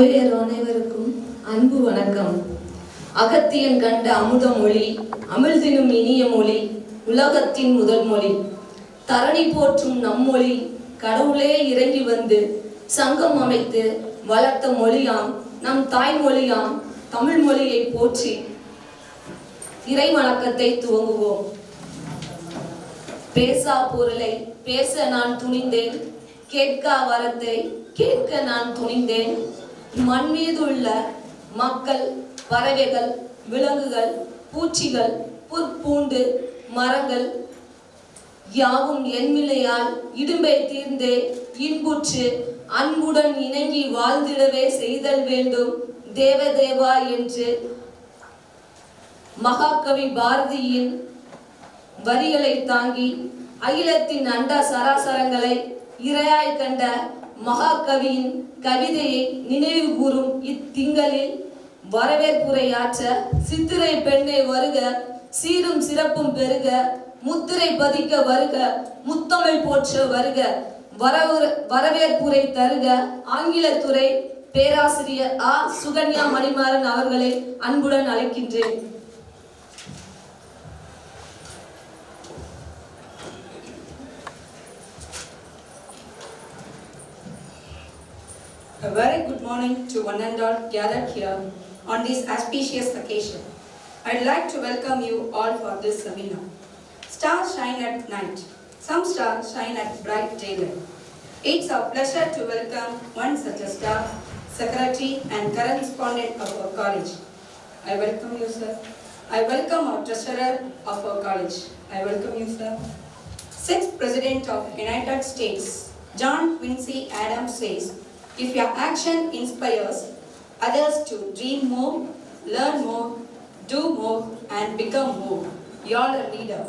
சபையர் அனைவருக்கும் அன்பு வணக்கம். அகத்தியன் கண்ட அமுத மொழி, அமிழ்தினும் இனிய மொழி, உலகத்தின் முதல் மொழி, தரணி போற்றும் நம்மொழி, கடவுளே இறங்கி வந்து சங்கம் அமைத்து வளர்த்த மொழியாம் நம் தாய்மொழியாம் தமிழ் மொழியை போற்றி இறை வணக்கத்தை துவங்குவோம். பேசா பொருளை பேச நான் துணிந்தேன், கேட்கா வரத்தை கேட்க நான் துணிந்தேன். மண் மீதுள்ள மக்கள், பறவைகள், விலங்குகள், பூச்சிகள், புற்பூண்டு, மரங்கள் யாவும் என்மிலையால் இடும்பை தீர்ந்தே இன்புற்று அன்புடன் இணங்கி வாழ்ந்திடவே செய்தல் வேண்டும் தேவதேவா என்று மகாகவி பாரதியின் வரிகளை தாங்கி அகிலத்தின் அண்ட சராசரங்களை இரையாய் கண்ட மகாகவியின் கவிதையை நினைவு கூறும் இத்திங்களில் வரவேற்புரையாற்ற சித்திரை பெண்ணை வருக, சீரும் சிறப்பும் பெருக, முத்திரை பதிக்க வருக, முத்தமிழ் போற்ற வருக, வரவேற்புரை தருக ஆங்கிலத்துறை பேராசிரியர் ஆ. சுகன்யா மணிமாறன் அவர்களை அன்புடன் அழைக்கின்றேன். A very good morning to one and all gathered here on this auspicious occasion. I'd like to welcome you all for this seminar. Stars shine at night. Some stars shine at bright daylight. It's a pleasure to welcome one such a star, secretary and correspondent of our college. I welcome you, sir. I welcome our treasurer of our college. I welcome you, sir. Sixth President of United States, John Quincy Adams says, if your action inspires others to dream more, learn more, do more, and become more, you're a leader.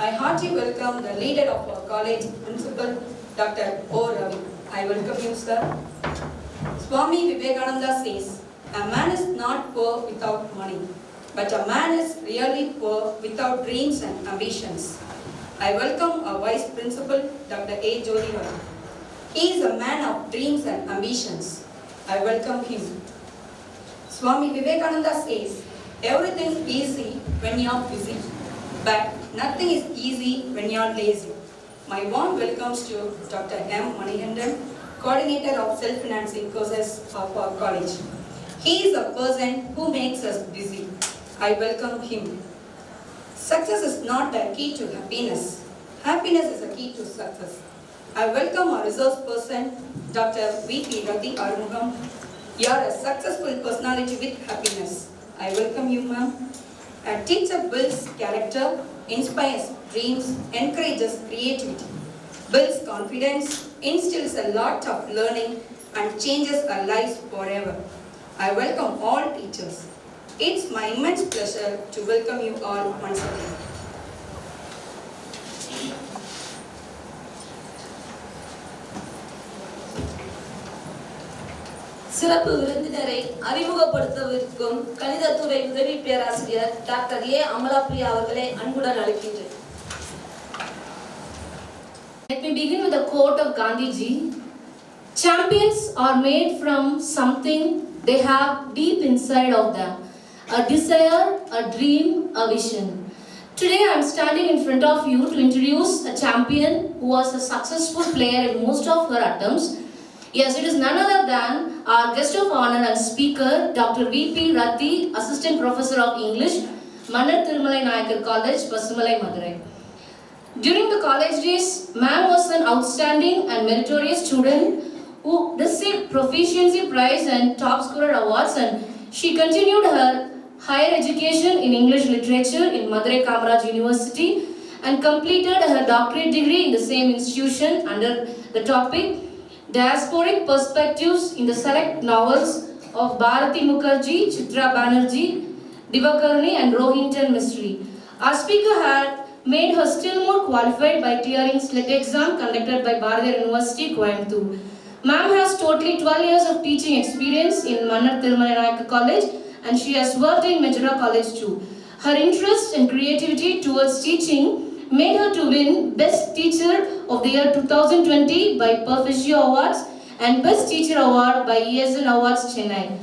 I heartily welcome the leader of our college, Principal Dr. O. Ravi. I welcome you, sir. Swami Vivekananda says, a man is not poor without money, but a man is really poor without dreams and ambitions. I welcome our Vice Principal, Dr. A. Jodhivar. He is a man of dreams and ambitions. I welcome him. Swami Vivekananda says, everything is easy when you are busy, but nothing is easy when you are lazy. My warm welcomes to Dr. M. Manikandan, coordinator of self-financing courses of our college. He is a person who makes us busy. I welcome him. Success is not the key to happiness. Happiness is the key to success. I welcome our resource person, Dr. V.P. Rathi Arumugam. You are a successful personality with happiness. I welcome you, ma'am. A teacher builds character, inspires dreams, encourages creativity, builds confidence, instills a lot of learning, and changes our lives forever. I welcome all teachers. It's my immense pleasure to welcome you all once again. சிறப்பு விருந்தினரை அறிமுகப்படுத்தவிருக்கும் கணிதத்துறை உதவி பேராசிரியர் doctor A. அமலாப்பிரியா அவர்களை அன்புடன் அழைக்கின்றேன். Let me begin with a quote of Gandhiji. Champions are made from something they have deep inside of them. A desire, a dream, a vision. Today I am standing in front of you to introduce a champion who was a successful player in most of her attempts. Yes, it is none other than our guest of honor and speaker, Dr. V.P. Rathi, Assistant Professor of English, Mannar Thirumalai Naicker College, Pasumalai, Madurai. During the college days, ma'am was an outstanding and meritorious student who received proficiency prize and top scorer awards, and she continued her higher education in English literature in Madurai Kamaraj University and completed her doctorate degree in the same institution under the topic Diasporic Perspectives in the Select Novels of Bharati Mukherjee, Chitra Banerjee, Divakaruni and Rohinton Mystery. Our speaker had made her still more qualified by clearing SLET exam conducted by Bharatiya University, Coimbatore. Ma'am has totally 12 years of teaching experience in Mannar Thirumalai Naicker College, and she has worked in Madurai College too. Her interest and creativity towards teaching made her to win Best Teacher of the Year 2020 by Perfectio Awards and Best Teacher Award by ESN Awards, Chennai.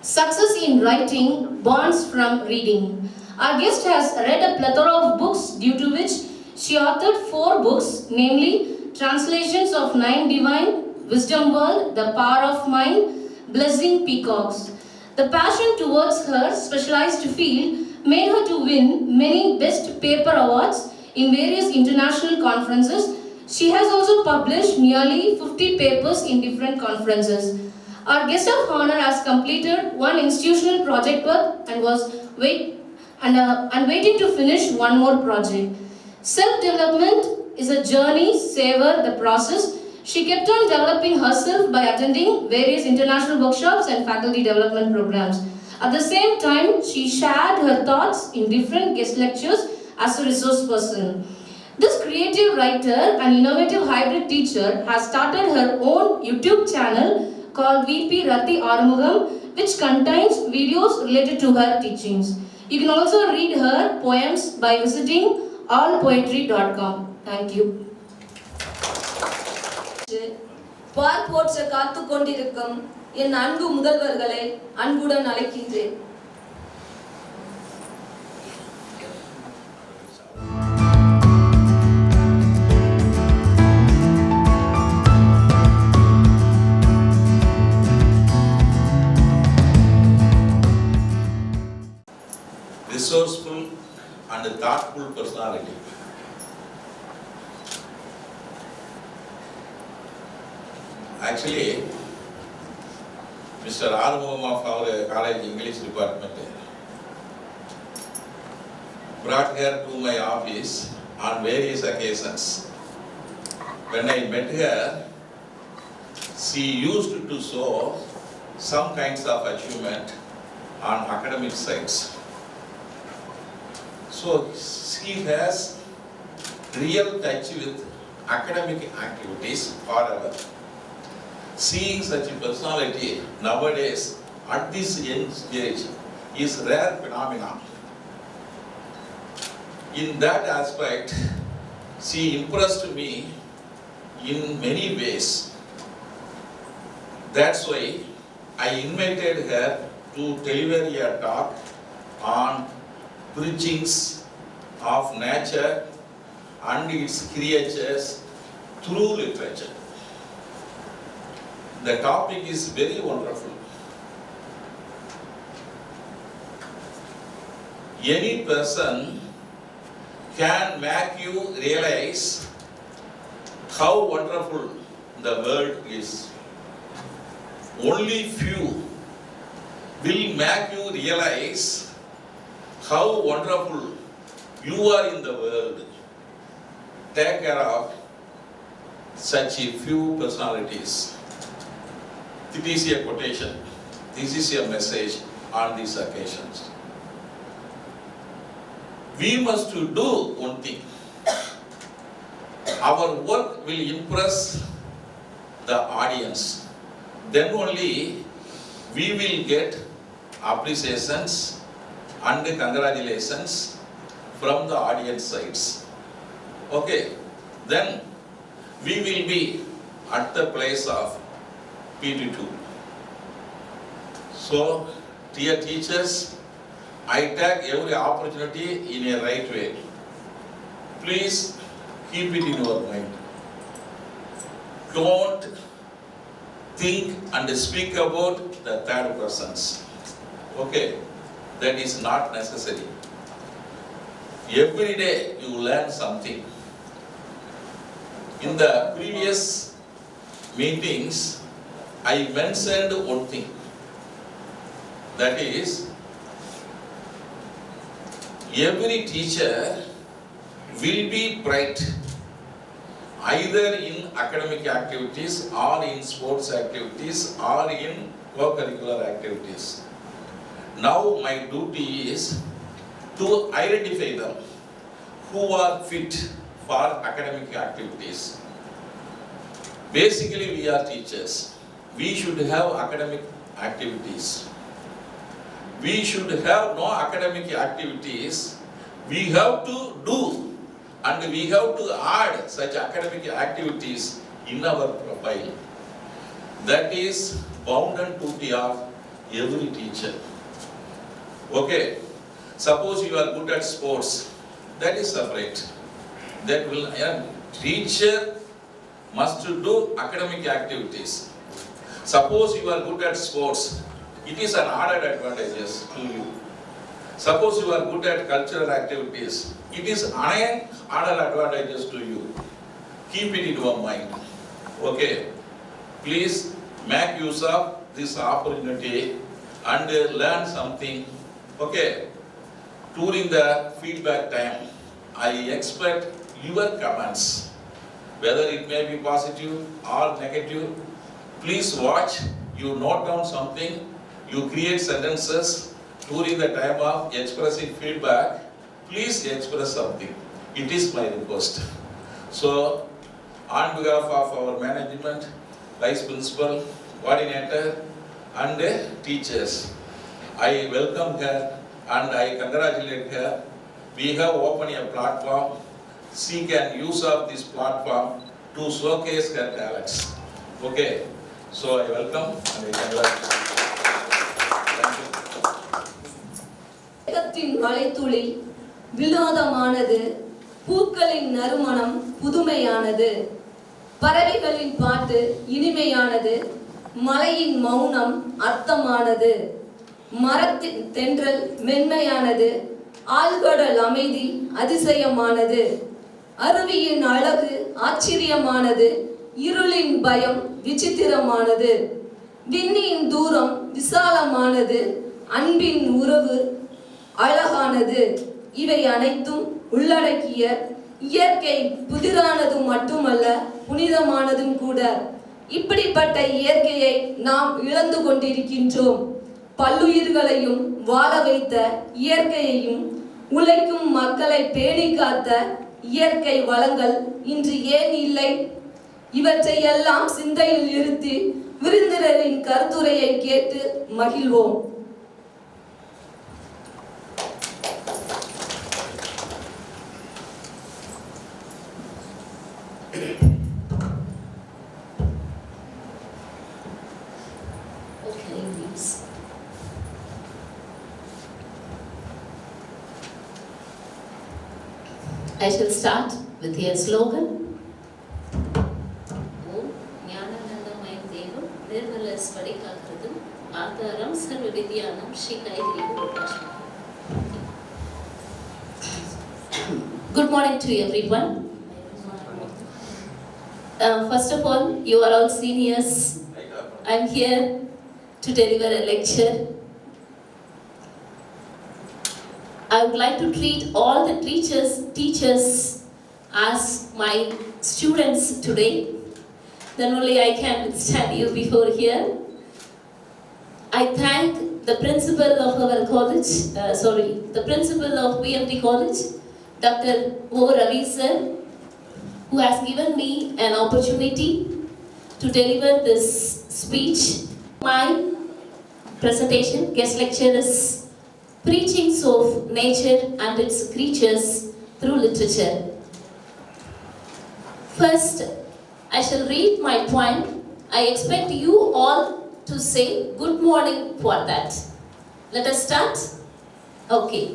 Success in writing bonds from reading. Our guest has read a plethora of books, due to which she authored 4 books, namely Translations of 9 Divine, Wisdom World, The Power of Mind, Blessing Peacocks. The passion towards her specialized field made her to win many Best Paper Awards in various international conferences. She has also published nearly 50 papers in different conferences. Our guest of honor has completed one institutional project work and waiting to finish one more project. Self-development is a journey, savor the process. She kept on developing herself by attending various international workshops and faculty development programs. At the same time, she shared her thoughts in different guest lectures as a resource person. This creative writer and innovative hybrid teacher has started her own YouTube channel called VP Rathi Arumugam, which contains videos related to her teachings. You can also read her poems by visiting allpoetry.com. Thank you. பார்ப்போற்ற காத்து கொண்டிருக்கும் என் அன்பு முதல்வர்களை அன்புடன் அழைக்கின்றேன். Resourceful and thoughtful personality. Actually, Mr. Arumugam of our college English department brought her to my office on various occasions. When I met her, she used to show some kinds of achievement on academic sides. So she has real touch with academic activities forever. Seeing such a personality nowadays at this young stage is a rare phenomenon. In that aspect, she impressed me in many ways. That's why I invited her to deliver a talk on preachings of nature and its creatures through literature. The topic is very wonderful. Any person can make you realize how wonderful the world is. Only few will make you realize how wonderful you are in the world. Take care of such a few personalities. It is a quotation. This is a message on these occasions. We must do one thing. Our work will impress the audience. Then only we will get appreciations and congratulations from the audience sides. Okay, then we will be at the place of PT2. So, dear teachers, I take every opportunity in a right way. Please keep it in your mind. Don't think and speak about the third persons. Okay, that is not necessary. Every day you learn something. In the previous meetings, I mentioned one thing, that is, every teacher will be bright either in academic activities or in sports activities or in co-curricular activities. Now my duty is to identify them who are fit for academic activities. Basically, we are teachers. We should have academic activities. We should have no academic activities. We have to do and we have to add such academic activities in our profile. That is bounden duty of every teacher. Okay, suppose you are good at sports, that is separate. That will, teacher must do academic activities. Suppose you are good at sports, it is an added advantages to you. Suppose you are good at cultural activities, it is added advantages to you. Keep it in your mind. Okay, please make use of this opportunity and learn something. Okay, during the feedback time, I expect your comments, whether it may be positive or negative. Please watch, you note down something, you create sentences during the time of expressing feedback. Please express something. It is my request. So, on behalf of our management, vice principal, coordinator, and teachers, I welcome her and I congratulate her. We have opened a platform. She can use of this platform to showcase her talents. Okay, so I welcome and I congratulate. Thank you. மேகத்தின் மழைத்துளி வினோதமானது, பூக்களின் நறுமணம் புதுமையானது, பறவைகளின் பாட்டு இனிமையானது, மலையின் மௌனம் அர்த்தமானது, மரத்தின் தென்றல் மென்மையானது, ஆழ்கடல் அமைதி அதிசயமானது, அருவியின் அழகு ஆச்சரியமானது, இருளின் பயம் விசித்திரமானது, விண்ணின் தூரம் விசாலமானது, அன்பின் உறவு அழகானது. இவை அனைத்தும் உள்ளடக்கிய இயற்கை புதிரானது மட்டுமல்ல, புனிதமானதும் கூட. இப்படிப்பட்ட இயற்கையை நாம் இழந்து கொண்டிருக்கின்றோம். பல்லுயிர்களையும் வாழ வைத்த இயற்கையையும் உழைக்கும் மக்களை பேணி காத்த இயற்கை வளங்கள் இன்று ஏன் இல்லை? இவற்றை எல்லாம் சிந்தையில் இருத்தி விருந்தினரின் கருத்துரையை கேட்டு மகிழ்வோம். I shall start with your slogan. ஓம் ஞானானந்தமய தேவம் நிர்மல ஸ்படிகாகிருதம் ஆதாரம் சர்வ வித்யானம் Sri நைகிரி பிரகாஷம். Good morning to everyone. First of all, you are all seniors. I am here to deliver a lecture. I would like to treat all the teachers as my students today. Then only I can stand you before here. I thank the principal of our college, the principal of PMT College, Dr. O. Ravi sir, who has given me an opportunity to deliver this speech. My presentation, guest lecture is Preachings of Nature and its Creatures through Literature. First, I shall read my poem. I expect you all to say good morning for that. Let us start. Okay.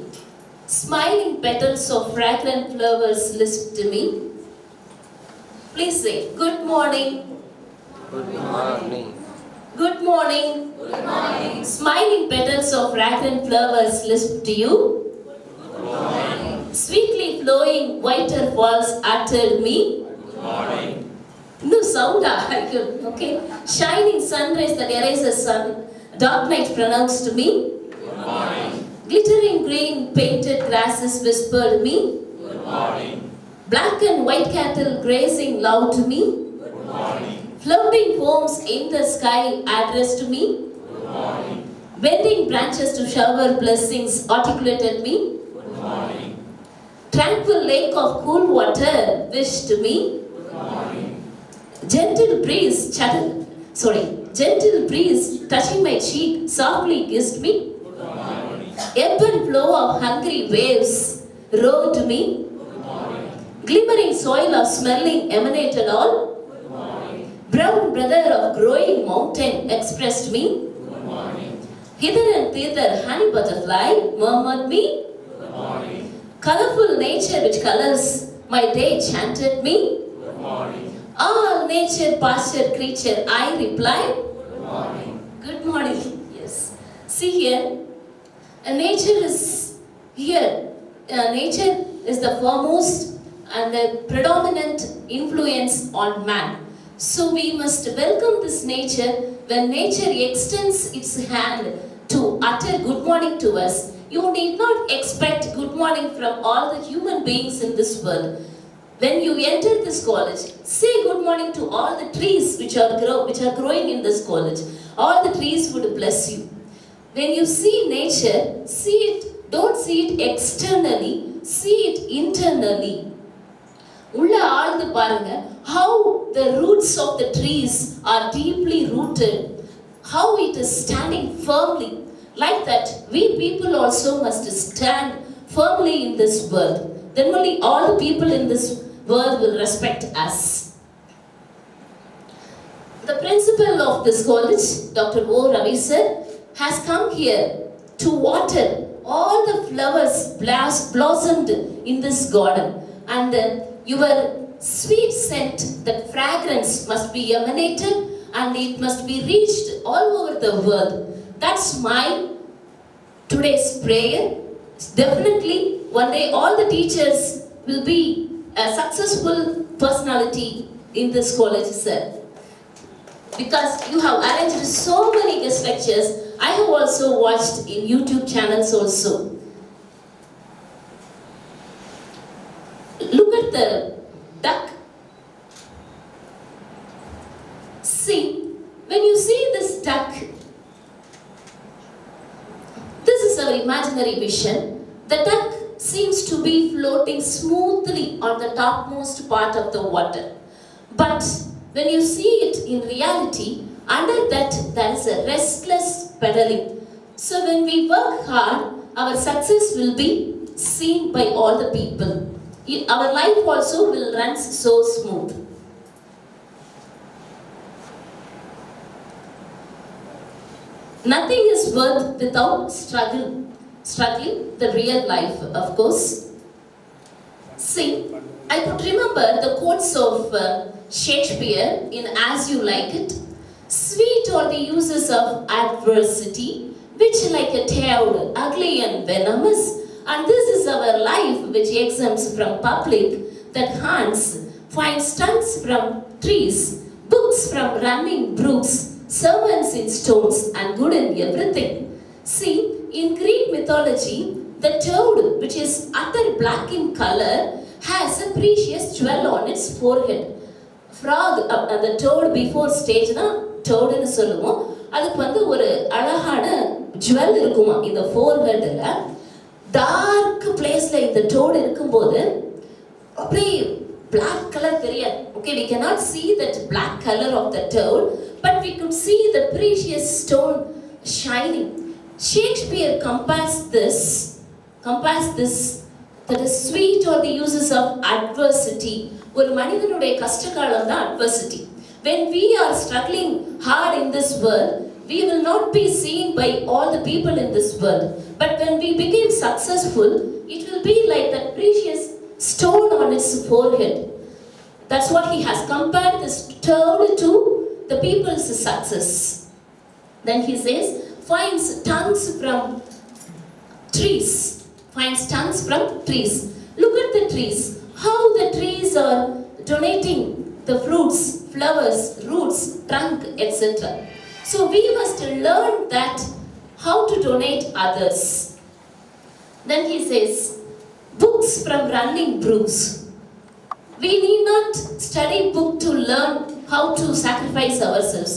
Smiling petals of fragrant flowers lisp to me. Please say good morning. Good morning. Good morning. Good morning. Smiling petals of fragrant flowers lisp to you. Good morning. Sweetly flowing waterfalls uttered me. Good morning. No sound, okay. Shining sunrise that erases sun. Dark night pronounced to me. Good morning. Glittering green painted grasses whispered me. Good morning. Black and white cattle grazing loud to me. Good morning. Floating foams in the sky addressed to me. Good morning. Bending branches to shower blessings articulated me. Good morning. Tranquil lake of cool water wished to me. Good morning. Gentle breeze touching my cheek softly kissed me. Good morning. Ebb and flow of hungry waves roared to me. Good morning. Glimmering soil of smelling emanated all. Good morning. Brown brother of growing mountain expressed me. Good morning. Hither and thither honey butterfly murmured me. Good morning. Colorful nature which colors my day chanted me. Good morning. All nature, pasture, creature, I replied. Good morning. Good morning. Yes. See here, nature is here. Nature is the foremost and the predominant influence on man. So we must welcome this nature when nature extends its hand to utter good morning to us. You need not expect good morning from all the human beings in this world. When you enter this college, say good morning to all the trees which are growing in this college. All the trees would bless you. When you see nature, see it, don't see it externally, see it internally. உள்ள ஆழ்ந்து பாருங்க, how the roots of the trees are deeply rooted, how it is standing firmly. Like that, we people also must stand firmly in this world. Then only all the people in this world will respect us. The principal of this college, Dr. O. Ravi sir, has come here to water all the flowers blossomed in this garden. And your sweet scent, that fragrance must be emanated and it must be reached all over the world. That's my today's prayer. Definitely, one day all the teachers will be a successful personality in this college, sir. Because you have arranged so many guest lectures, I have also watched in YouTube channels also. Look at the duck. See, when you see this duck, this is our imaginary vision. The duck seems to be floating smoothly on the topmost part of the water. But when you see it in reality, under that there is a restless pedaling. So when we work hard, our success will be seen by all the people. Our life also will run so smooth. Nothing is worth without struggling the real life, of course. See, I could remember the quotes of Shakespeare in As You Like It. Sweet are the uses of adversity, which like a toad, ugly and venomous. And this is our life which exempts from public, that hunts, finds stunts from trees, books from running brooks, servants in stones, and good in everything. See, in Greek mythology, the toad, which is utter black in color, has a precious jewel on its forehead. Frog, the toad before stage na toad nu solluvom, adukku vandu oru alagana jewel irukuma in the forehead la. Dark place la இந்த toad இருக்கும்போது அப்படியே black color தெரியாது. Okay, we cannot see that black color of the toad, but we could see the precious stone shining. Shakespeare compares this that is sweet or the uses of adversity. ஒரு மனிதனுடைய கஷ்டகாலம் தான் adversity. When we are struggling hard in this world, we will not be seen by all the people in this world. But when we become successful, it will be like that precious stone on its forehead. That's what he has compared this toad to the people's success. Then he says, finds tongues from trees. Finds tongues from trees. Look at the trees. How the trees are donating the fruits, flowers, roots, trunk, etc. So we must learn that how to donate others. Then he says, books from running brooks. We need not study book to learn how to sacrifice ourselves.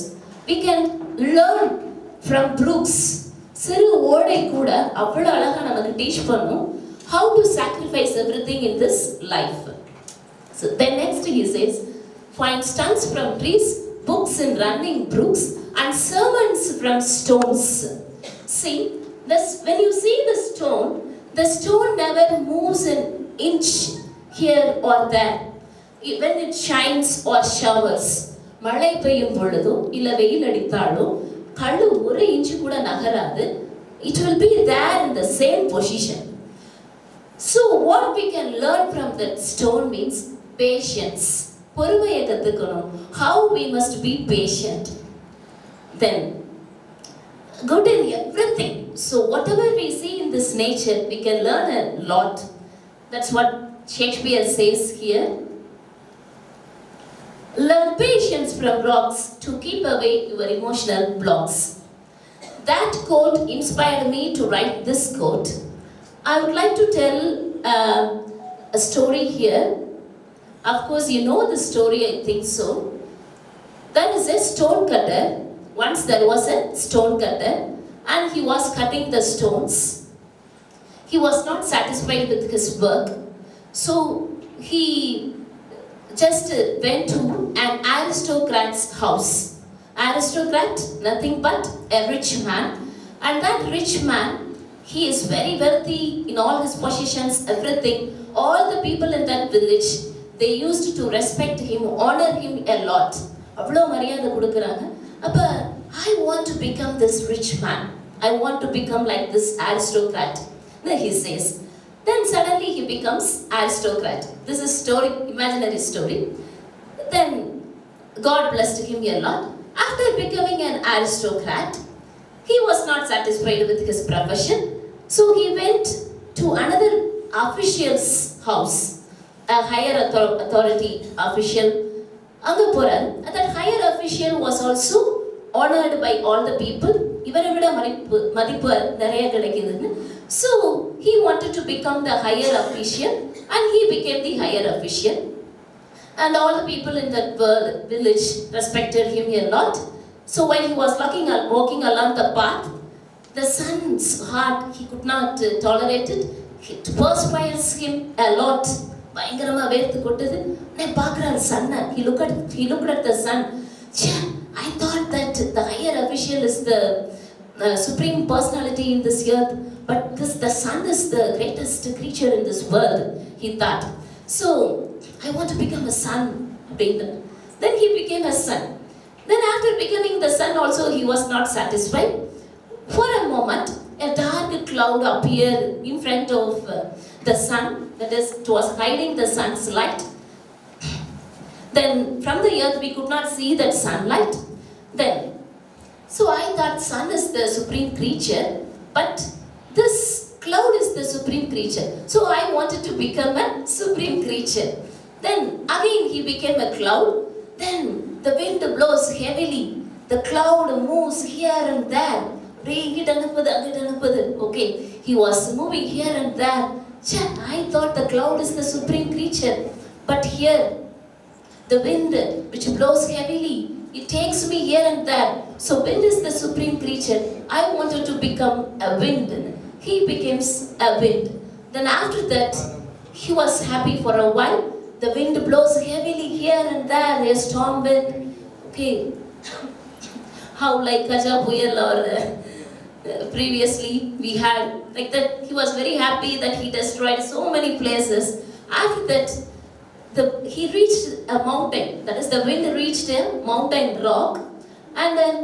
We can learn from brooks. சிறு ஓடை கூட அவ்வளவு அழகா நமக்கு teach பண்ணும் how to sacrifice everything in this life. So then next he says, find stunts from trees, books in running brooks, and servants from stones. See, this, when you see the stone never moves an inch here or there when it shines or showers. மழை பெய்யும் பொழுதோ இல்ல வெயில் அடித்தாலோ கல்லு ஒரு inch கூட நகராது. It will be there in the same position. So what we can learn from that stone means patience. பொறுமையை கத்துக்கணும். How we must be patient. Then good in everything. So whatever we see in this nature, we can learn a lot. That's what Shakespeare says here. Learn patience from rocks to keep away your emotional blocks. That quote inspired me to write this quote. I would like to tell a story here. Of course, you know the story, I think so. There is a stone cutter. Once there was a stone cutter and he was cutting the stones. He was not satisfied with his work. So he just went to an aristocrat's house. Aristocrat, nothing but a rich man. And that rich man, he is very wealthy in all his possessions, everything. All the people in that village, they used to respect him, honor him a lot. அவ்வளோ மரியாதை கொடுக்குறாங்க. அப்போ I want to become this rich man. I want to become like this aristocrat. Then he says. Then suddenly he becomes aristocrat. This is story, imaginary story. Then God blessed him a lot. After becoming an aristocrat, he was not satisfied with his profession. So he went to another official's house, a higher authority official. அங்க போறார். That higher official was also honored by all the people. இவரை விட மதிப்பு நிறைய கிடைக்குதுன்னு. So he wanted to become the higher official and he became the higher official. And all the people in that village respected him a lot. So when he was walking along the path, the son's heart, he could not tolerate it. It perspires him a lot. பயங்கரமா வேர்த்து கொட்டது. நான் பார்க்குறாரு சன்னை. He looked at the sun. I thought that the higher official is the supreme personality in this earth, but the sun is the greatest creature in this world, he thought. So I want to become a son. Then he became a son. Then after becoming the son also, he was not satisfied. For a moment, a dark cloud appeared in front of the sun, that is, it was hiding the sun's light. Then from the earth we could not see that sunlight. Then, so I thought sun is the supreme creature, but this cloud is the supreme creature. So I wanted to become a supreme creature. Then again he became a cloud. Then the wind blows heavily. The cloud moves here and there. Okay, he was moving here and there. I thought the cloud is the supreme creature, but here the wind which blows heavily, it takes me here and there. So wind is the supreme creature. I wanted to become a wind. He becomes a wind. Then after that, he was happy for a while. The wind blows heavily here and there, a storm wind. Okay, how like Kaja Puyal or previously we had like that. He was very happy that he destroyed so many places. After that, he reached a mountain. That is, the wind reached a mountain rock, and then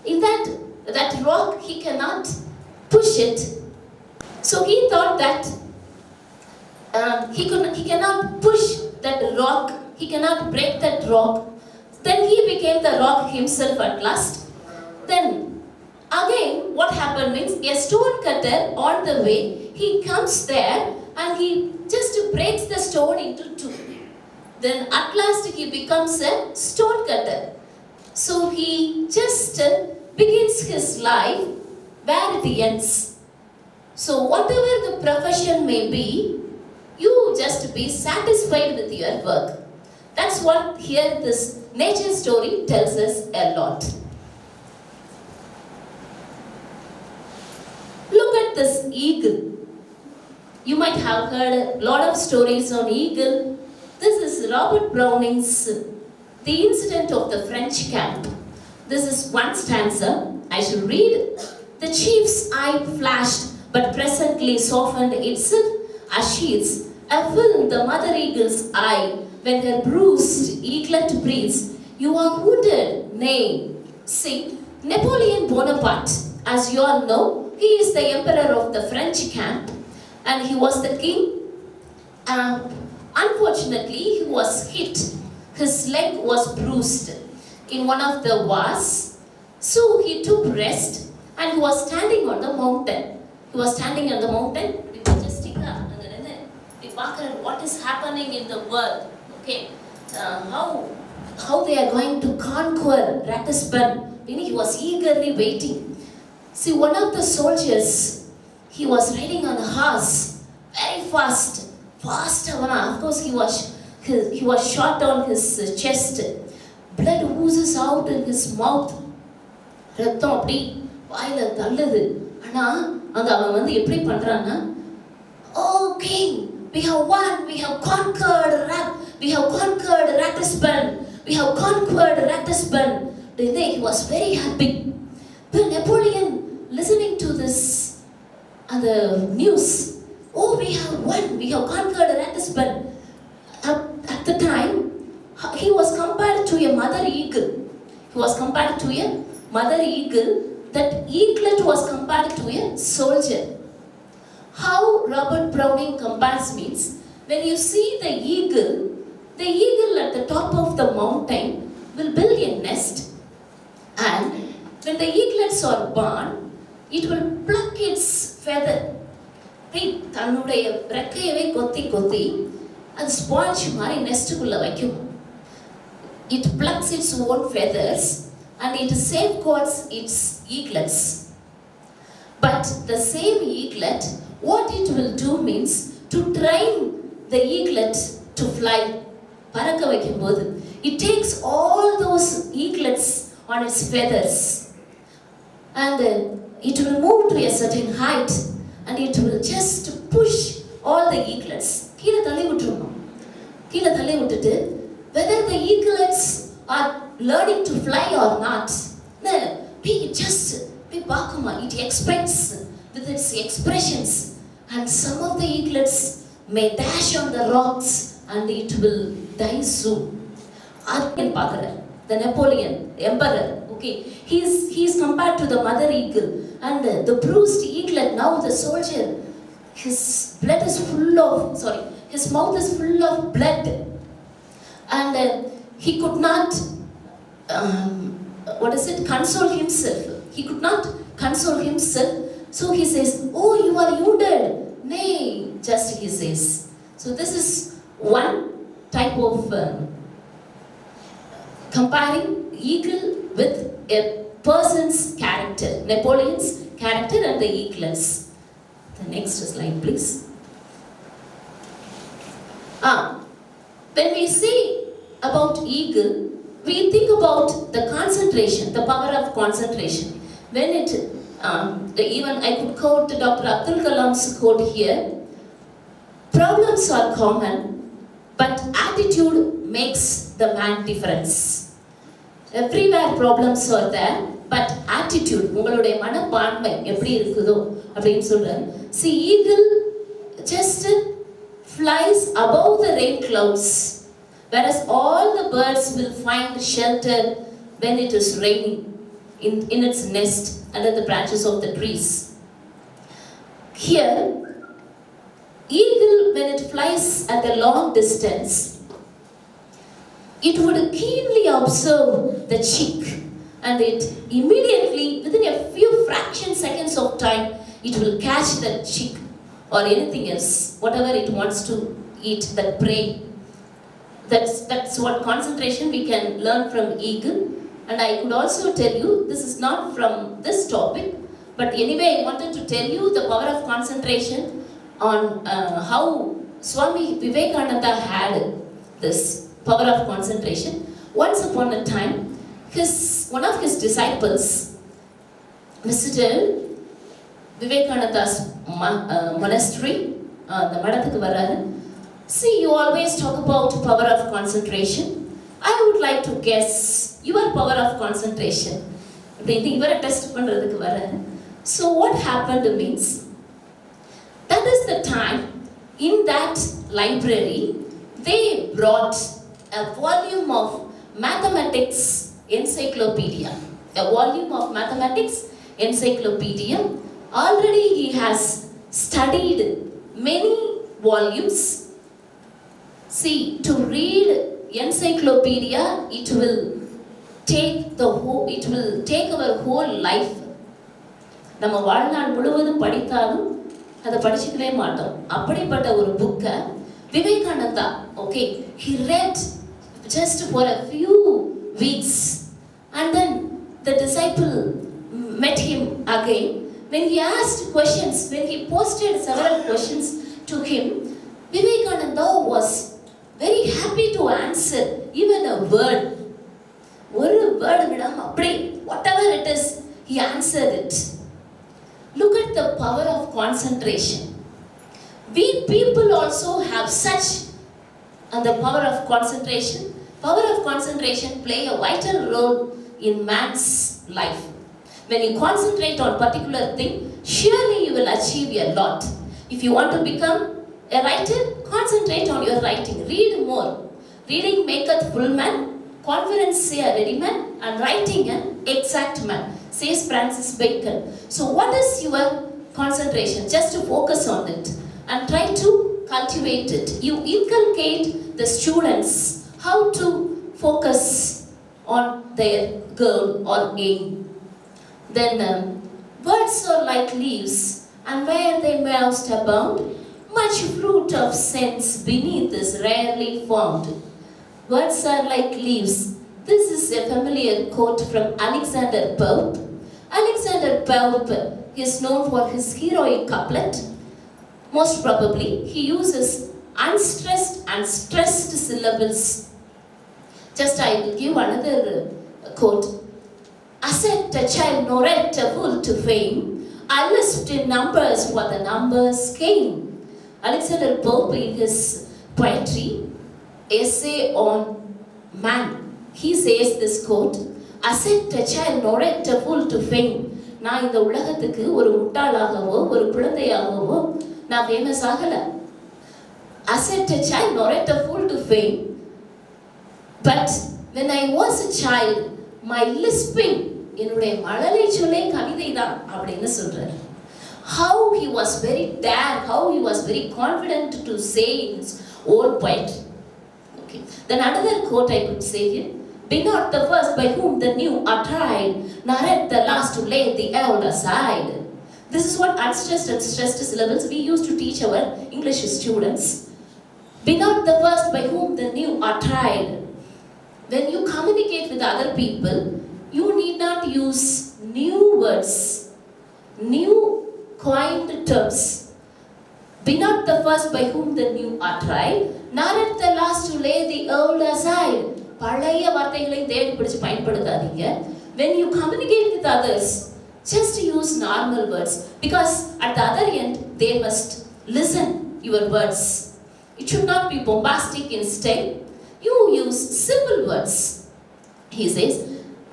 in that rock he cannot push it. So he thought that he cannot push that rock. He cannot break that rock. Then he became the rock himself at last. Then again, what happened means a stone cutter on the way, he comes there and he just breaks the stone into two. Then at last he becomes a stone cutter. So he just begins his life where it ends. So whatever the profession may be, you just be satisfied with your work. That's what here this nature story tells us a lot. Look at this eagle. You might have heard a lot of stories on eagle. This is Robert Browning's The Incident of the French Camp. This is one stanza. I shall read. The chief's eye flashed, but presently softened itself as sheets. A film the mother eagle's eye, when her bruised eaglet breathes, You are wounded. Nay. See, Napoleon Bonaparte, as you all know, he is the emperor of the French camp and he was the king. Unfortunately, he was hit. His leg was bruised in one of the wars. So he took rest and he was standing on the mountain. He was standing on the mountain. What is happening in the world? Okay, how they are going to conquer Ratisbon? He was eagerly waiting. See, one of the soldiers, he was riding on a horse, very fast. Of course, he was shot on his chest. Blood oozes out in his mouth. ரத்தம் அப்படி வாயில தள்ளுது. ஆனா அங்க அவன் வந்து எப்படி பண்றான்னா, "Oh king, we have won, we have conquered Ratisbon, we have conquered Ratisbon." He was very happy. But Napoleon, listening to this the news, "Oh, we have won, we have conquered Ratisbon." At the time, he was compared to a mother eagle. He was compared to a mother eagle. That eaglet was compared to a soldier. How Robert Browning compares means, when you see the eagle at the top of the mountain will build a nest, and when the eaglets are born, it will pluck its feather. தன்னுடைய ரெக்கையவே கொத்தி அது sponge மாதிரி நெஸ்ட்டுக்குள்ள வைக்கும். It plucks its own feathers and it safeguards its eaglets. But the same eaglet, what it will do means to train the eaglet to fly. பறக்க வைக்கும்போது it takes all those eaglets on its feathers and it will move to a certain height and it will just push all the eaglets. கீழே தள்ளி விட்டுட்டு whether the eaglets are learning to fly or not, it expects with its expressions, and some of the eaglets may dash on the rocks and it will die soon. The Napoleon emperor, okay, he is compared to the mother eagle, and the bruised eaglet, now the soldier, his mouth is full of blood, and he could not console himself. He could not console himself. So he says, "Oh, you are wounded." Nay, just he says. So this is one type of comparing eagle with a person's character, Napoleon's character and the eaglets. The next slide, please. When we say about eagle, we think about the concentration, the power of concentration. When even I could quote Dr. Abdul Kalam's quote here, "Problems are common, but attitude makes the man difference." Everywhere problems are there, but attitude, உங்களுடைய மனப்பான்மை எப்படி இருக்குதோ அப்படின்னு சொல்றாரு. See, eagle just flies above the rain clouds, whereas all the birds will find shelter when it is raining in its nest under the branches of the trees. Here, eagle, when it flies at a long distance, it would keenly observe the chick, and it immediately, within a few fraction seconds of time, it will catch that chick or anything else, whatever it wants to eat, that prey. That's what concentration we can learn from eagle. And I could also tell you, this is not from this topic, but anyway, I wanted to tell you the power of concentration on how Swami Vivekananda had this power of concentration. Once upon a time, one of his disciples visited Vivekananda's monastery, the மடத்துக்கு வராரு. See, you always talk about power of concentration. I would like to guess your power of concentration. இவரை test பண்றதுக்கு வராரு. So what happened means, that is the time in that library they brought a volume of Mathematics Encyclopedia, a volume of Mathematics Encyclopedia. Already he has studied many volumes. See, to read encyclopedia, it will take our whole life. நம்ம வாழ்நாள் முழுவதும் படித்தாலும் அதை படிச்சுக்கவே மாட்டோம். அப்படிப்பட்ட ஒரு புக்கை Vivekananda, okay, he read just for a few weeks, and then the disciple met him again. When he asked questions, when he posted several questions to him, Vivekananda was very happy to answer even a word. One word vidam appadi, whatever it is, he answered it. Look at the power of concentration. We people also have such the power of concentration. Power of concentration play a vital role in man's life. When you concentrate on particular thing, surely you will achieve a lot. If you want to become a writer, concentrate on your writing. Read more. Reading maketh full man, conference say a ready man, and writing an exact man, says Francis Bacon. So what is your concentration? Just to focus on it and try to cultivate it. You inculcate the students how to focus on their goal or aim. Then words are like leaves, and where they most abound, much fruit of sense beneath is rarely found. Words are like leaves. This is a familiar quote from Alexander Pope. Alexander Pope is known for his heroic couplet. Most probably, he uses unstressed and stressed syllables. Just I will give another quote. Accept a child nor yet a fool to fame, I lisped in numbers what the numbers came. Alexander Pope in his poetry, Essay on Man, he says this quote, Accept a child nor yet a fool to fame. நான் இந்த உலகத்துக்கு ஒரு முட்டாளாகவோ ஒரு குழந்தையாகவோ நான் famous ஆகல. Accept a child nor yet a fool to fame. But when I was a child, my lisping, என்னுடைய மழலை சொல்லே கவிதை தான் அப்படின்னு சொல்றாரு. How he was very dare, how he was very confident to say in his own poetry. Okay. Then another quote I could say here. Be not the first by whom the new are tried, nor yet the last to lay the old aside. This is what unstressed and stressed syllables we used to teach our English students. Be not the first by whom the new are tried. When you communicate with other people, you need not use new words, new coined terms. Be not the first by whom the new are tried, nor at the last to lay the old aside. பழைய வார்த்தைகளை தேடி பிடிச்சு பயன்படுத்தாதீங்க. When you communicate with others, just use normal words, because at the other end they must listen your words. It should not be bombastic in style. You use simple words. He says,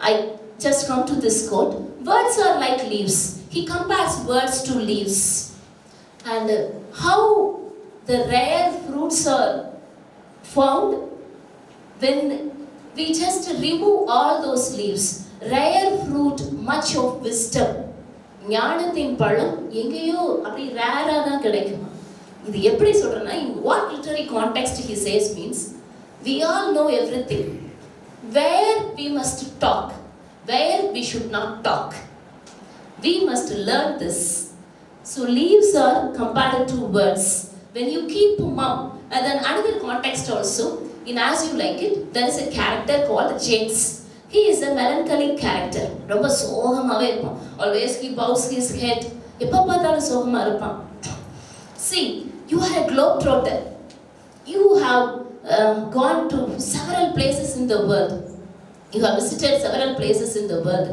I just come to this quote. Words are like leaves. He compares words to leaves. And how the rare fruits are found when we just remove all those leaves. Rare fruit, much of wisdom. ஞானத்தின் பழம் எங்கேயோ அப்படி ரேராக தான் கிடைக்குமா? இது எப்படி சொல்றேன்னா, in what literary context he says means, we all know everything. Where we must talk, where we should not talk. We must learn this. So leaves are compared to words. When you keep mum, and then another context also, in As You Like It, there is a character called James. He is a melancholic character. ரொம்ப சோகமாவே இருப்பான். Always he bows his head. எப்ப பார்த்தாலும் சோகமா இருப்பான். See, you are a globetrotter. You have gone to several places in the world. You have visited several places in the world.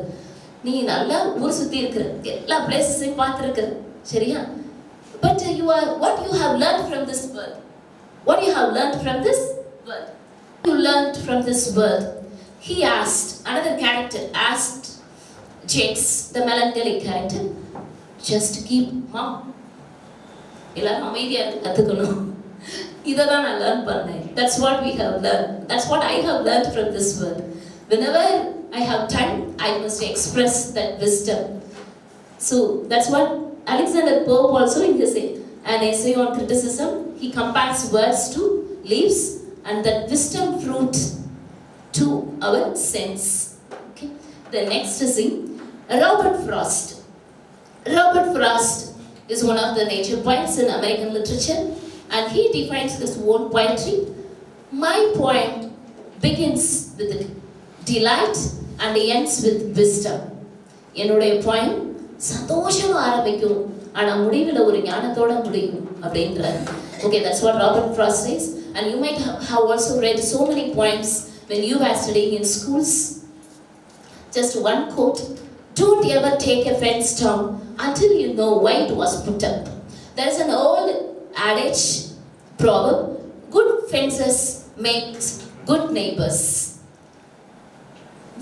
நீ நல்லா ஊர் சுத்தி இருக்கிற, எல்லா பிளேசஸையும் பார்த்திருக்கிற, சரியா? But what you have learned from this world? What you have learned from this world? You learned from this world. He asked, another character asked James, the melancholic character, just keep mum. எல்லாரும் அமைதியா கத்துக்கணும். இததான் நான் learn பண்ணேன். That's what we have learned. That's what I have learned from this word. Whenever I have time, I must express that wisdom. So that's what Alexander Pope also in his an essay on criticism, he compares words to leaves and that wisdom fruit to our sense. Okay. The next is Robert Frost. Robert Frost is one of the nature poets in American literature, and he defines his own poetry. My poem begins with delight and ends with wisdom. என்னுடைய poem சந்தோஷமா ஆரம்பிக்கும் ஆனா முடிவுல ஒரு ஞானத்தோட முடியும் அப்படின்றார். Okay, that's what Robert Frost says, and you might have also read so many poems when you were studying in schools. Just one quote: "Don't ever take a fence down until you know why it was put up." There is an old adage, proverb: good fences make good neighbors.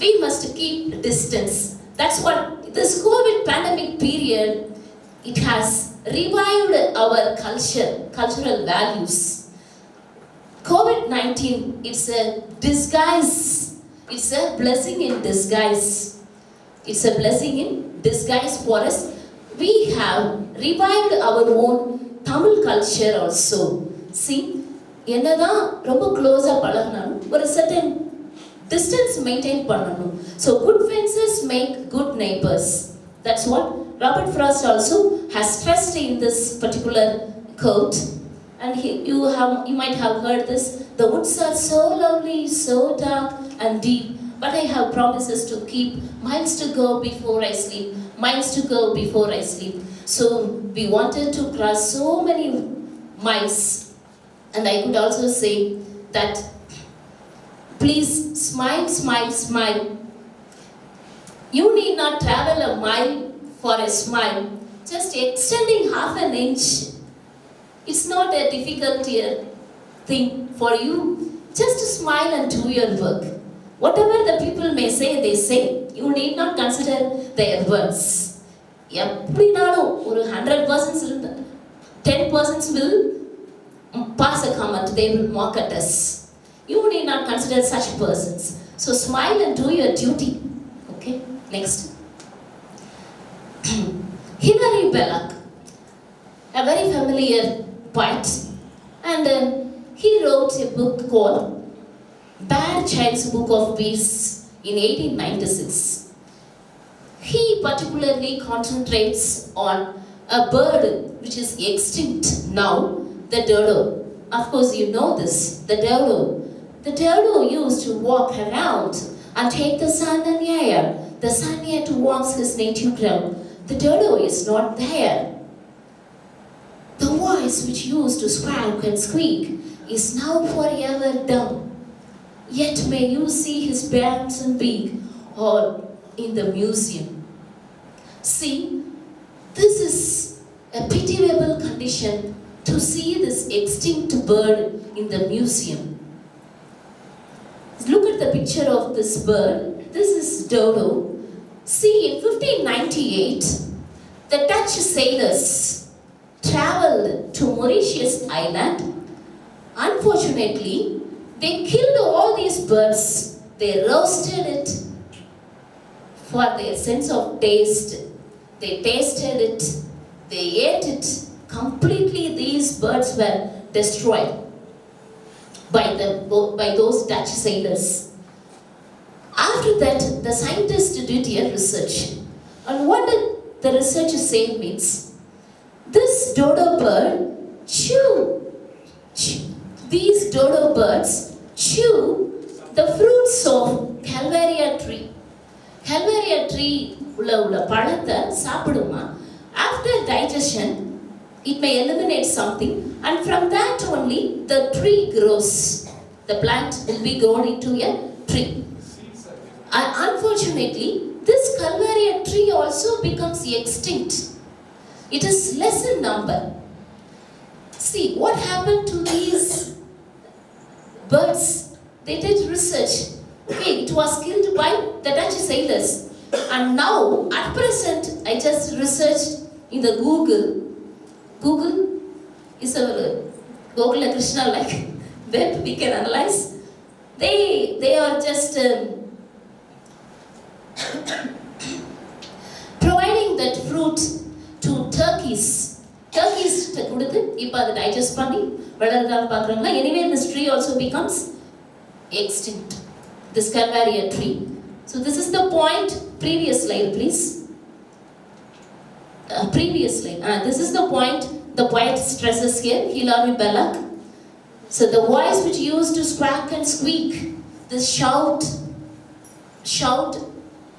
We must keep distance. That's what this COVID pandemic period, it has revived our cultural values. COVID-19, it's a disguise. It's a blessing in disguise. It's a blessing in disguise for us. We have revived our own Tamil culture also. See, என்னதான் ரொம்ப க்ளோஸா பழகினாலும் ஒரு certain distance maintain பண்ணணும். So good fences make good neighbors. That's what Robert Frost also has stressed in this particular quote. And you might have heard this: the woods are so lovely, so dark and deep, but I have promises to keep, miles to go before I sleep, miles to go before I sleep. So we wanted to cross so many miles. And I could also say that please smile, smile, smile. You need not travel a mile for a smile. Just extending half an inch. It's not a difficult thing for you. Just smile and do your work. Whatever the people may say, they say. You need not consider their words. எப்படினாலும் ஒரு 100% இருந்தா 10% will pass a comment. They will mock at us. You need not consider such persons. So smile and do your duty. Okay, next. Hilary Belloc, a very familiar poet, and he wrote a book called Bad Child's Book of Peace in 1896. He particularly concentrates on a bird which is extinct now, the dodo. Of course you know this, the dodo. The dodo used to walk around and take the sun and air. The sun yet walks his native ground. The dodo is not there. The voice which used to squawk and squeak is now forever dumb. Yet may you see his bands and beak all in the museum. See, this is a pitiable condition to see this extinct bird in the museum. Look at the picture of this bird. This is dodo. See, in 1598, the Dutch sailors traveled to Mauritius Island. Unfortunately, they killed all these birds. They roasted it for their sense of taste. They tasted it. They ate it. Completely, these birds were destroyed by those Dutch sailors. After that, the scientists did a research. And what did the research say means? This dodo bird these dodo birds chew the fruits of Calvaria tree. Calvaria tree உள்ள பழத்தை சாப்பிடுமா. After digestion, it may eliminate something, and from that only the tree grows. The plant will be grown into a tree. And unfortunately, this Calvaria tree also becomes extinct. It is less in number. See, what happened to these birds? They did research. Okay, it was killed by the Dutch sailors. And now, at present, I just researched in the Google. Google is a Gokula Krishna like that we can analyze. They are just providing that fruit to turkeys. Turkeys கொடுத்து இப்போ அதை digest பண்ணி வளர்றதான்னு பார்க்குறாங்களா. Anyway, this tree also becomes extinct. This Calvaria tree. So this is the point. Previous slide, please. Previous slide. This is the point the poet stresses here. Hilary Belloc. So the voice which used to squawk and squeak, this shout,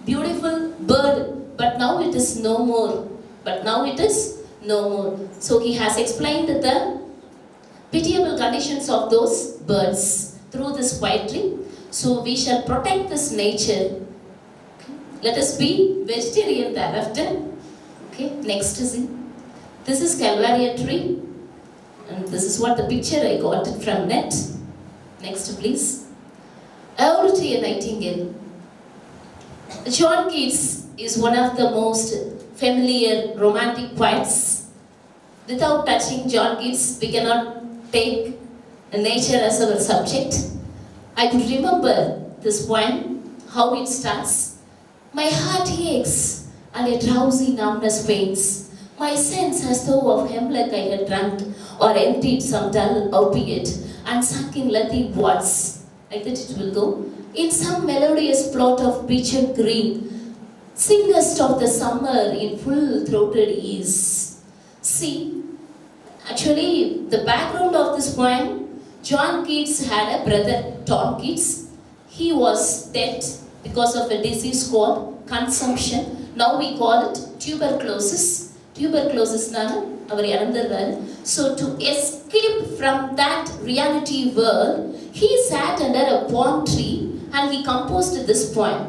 beautiful bird, but now it is no more. So he has explained the pitiable conditions of those birds through this poetry. So we shall protect this nature. Let us be vegetarian thereafter. Okay, next is it. This is Calvaria tree. And this is what the picture I got it from net. Next please. Ode to a Nightingale. John Keats is one of the most familiar romantic poets. Without touching John Keats, we cannot take nature as our subject. I could remember this poem, how it starts. My heart aches and a drowsy numbness pains. My sense as though of hemlock I had drunk or emptied some dull opiate and sunk in lethy waters. Like that it will go. In some melodious plot of beechen green, singest of the summer in full-throated ease. See, actually the background of this poem, John Keats had a brother, Tom Keats. He was dead because of a disease called consumption. Now we call it tuberculosis. Tuberculosis nana avar irandirraru. So to escape from that reality world, he sat under a palm tree and he composed this poem.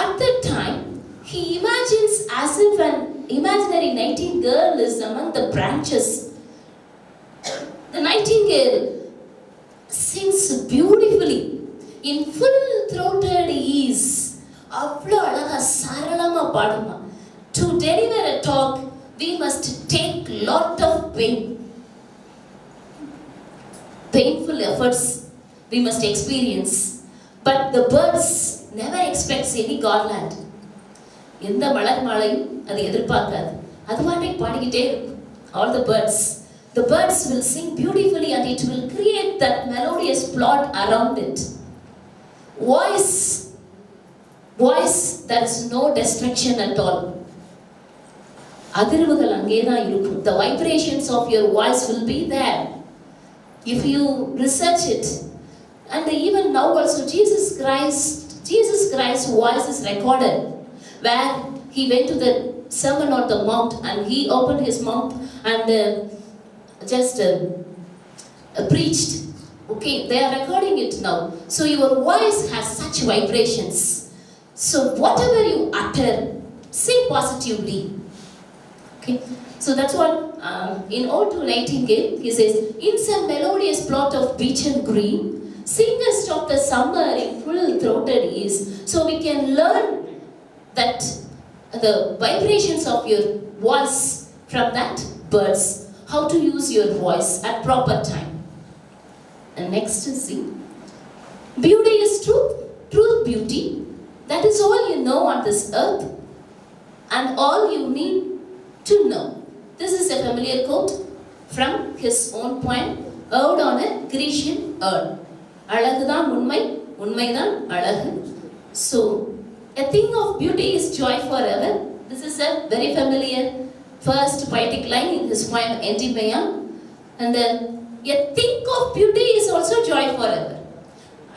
At that time, he imagines as if an imaginary nightingale is among the branches. The nightingale sings beautifully in full-throated ease. அவ்வளோ அழகா சரளமா பாடுமா. To deliver a talk, we must take lot of painful efforts we must experience. But the birds never expects any garland. எந்த மலர் மாலையும் அது எதிர்பார்க்காது. அது வாட்டை பாடிக்கிட்டே இருக்கும். All the birds will sing beautifully and it will create that melodious plot around it. Voice, there is no destruction at all. அதிர்வுகள் அங்கேதான் இருக்கும். The vibrations of your voice will be there if you research it. And even now also Jesus Christ's voice is recorded where he went to the Sermon on the Mount and he opened his mouth and just preached. Okay, they are recording it now. So your voice has such vibrations. So whatever you utter, say positively. Okay, so that's what in Ode to Nightingale he says, in some melodious plot of beechen green, singest of the summer in full-throated ease. So we can learn that the vibrations of your voice from that birds, how to use your voice at proper time. And next is see, beauty is truth beauty. That is all you know on this earth and all you need to know. This is a familiar quote from his own poem, Ode on a Grecian urn. Alagudhan unmai, unmaidhan alagu. So, a thing of beauty is joy forever. This is a very familiar first poetic line in his poem Endymion. And then, a thing of beauty is also joy forever.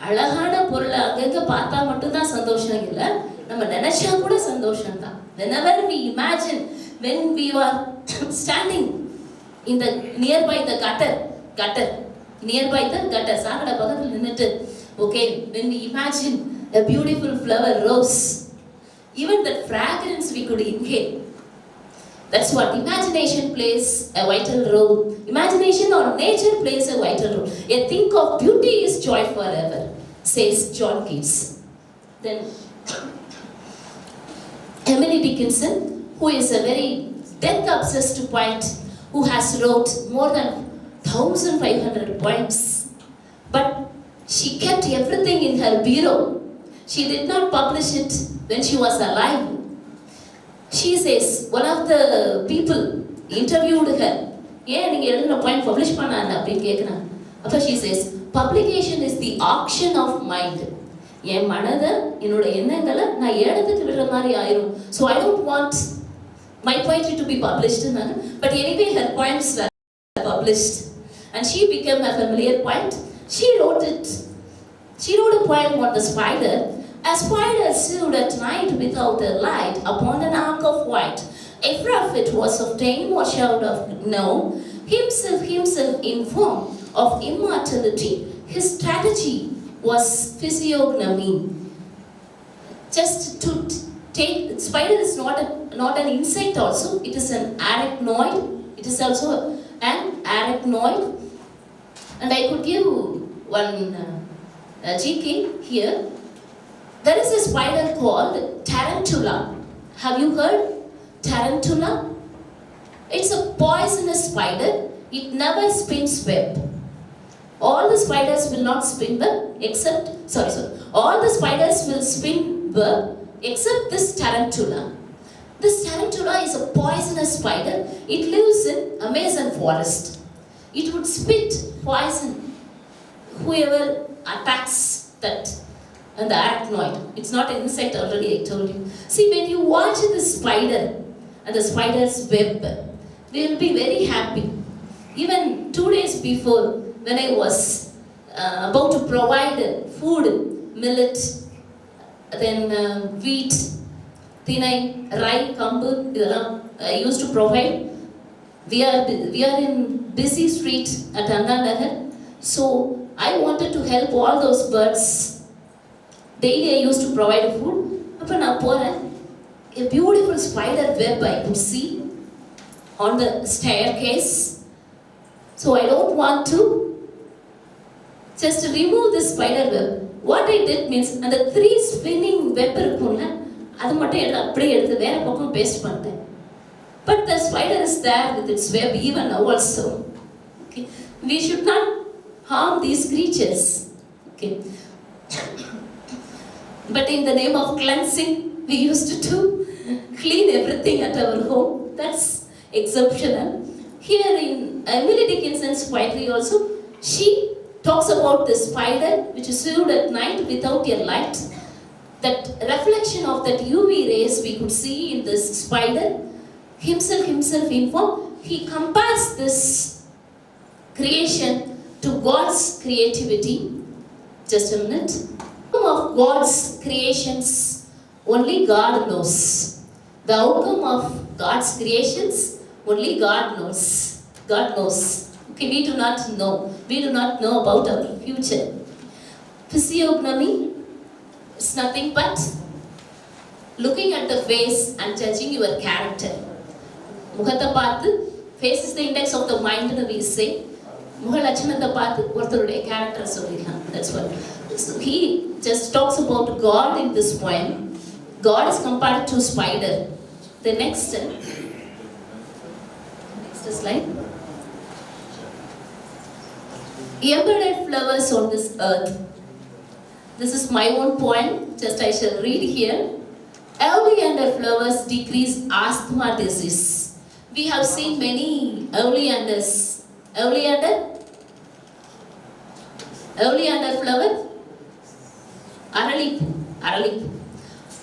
அழகான பொருளை அங்கங்க பார்த்தா மட்டும்தான் சந்தோஷம் இல்லை, நம்ம நினைச்சா கூட சந்தோஷம் தான். Whenever we imagine, when we are standing in the nearby the gutter, சாக்கடை பக்கத்தில் நின்றுட்டு, okay, when we imagine a beautiful flower rose, even that fragrance we could inhale. That's what imagination plays a vital role. Imagination or nature plays a vital role. A thing of beauty is joy forever, says John Keats. Then Emily Dickinson, who is a very death-obsessed poet, who has wrote more than 1,500 poems. But she kept everything in her bureau. She did not publish it when she was alive. She says, one of the people interviewed her, ஏன் நீங்கள் எழுதின point publish பண்ணாங்க அப்படின்னு கேட்குறாங்க. அப்போ she says, publication is the auction of mind. என் மனதை, என்னோட எண்ணங்களை நான் இடத்துக்கு விடுற மாதிரி ஆயிரும். So I don't want my poetry to be published. But anyway, her poems were published. And she became a familiar poet. She wrote a poem on the spider. A spider stood at night without a light upon an arc of white. If it was of tame or shout of no, himself in form of immortality, his strategy was physiognomy. Just to take, spider is not an insect also, it is an arachnoid. It is also an arachnoid. And I could give one GK here. There is a spider called tarantula. Have you heard? Tarantula? It's a poisonous spider. It never spins web. All the spiders will not spin web except, all the spiders will spin web except this tarantula. This tarantula is a poisonous spider. It lives in Amazon forest. It would spit poison whoever attacks that. And the arachnoid. It's not an insect already, I told you. See, when you watch this spider and the spider's web, we will be very happy. Even 2 days before, when I was about to provide food, millet, then wheat, thinai, rye, kambu, I used to provide. We are in busy street at Annanagar, so I wanted to help all those birds. Daily I used to provide food. Appa na poren, a beautiful spider web I could see on the staircase. So I don't want to just remove this spider web. What I did means, and the 3 spinning web irukkulla, adu mattum appadiye eduthu vera pakkam paste pannten. But the spider is there with its web even now also. Okay. We should not harm these creatures. Okay. But in the name of cleansing, we used to clean everything at our home. That's exceptional. Here in Emily Dickinson's poetry also, she talks about the spider which is stood at night without a light. That reflection of that UV rays we could see in this spider, himself in form, he compares this creation to God's creativity. Just a minute. Of God's creations, only God knows. The outcome of God's creations, only God knows. God knows. Okay, we do not know. We do not know about our future. Physiognomy is nothing but looking at the face and judging your character. Mukhatha paathu, face is the index of the mind, we say. Muhalachanatha paathu, ortharude character sollidalam. That's what. So he just talks about God in this poem. God is compared to spider. The next slide. Embedded flowers on this earth. This is my own poem. Just I shall read here. Oleander flowers decrease asthma disease. We have seen many oleanders. Oleander flower.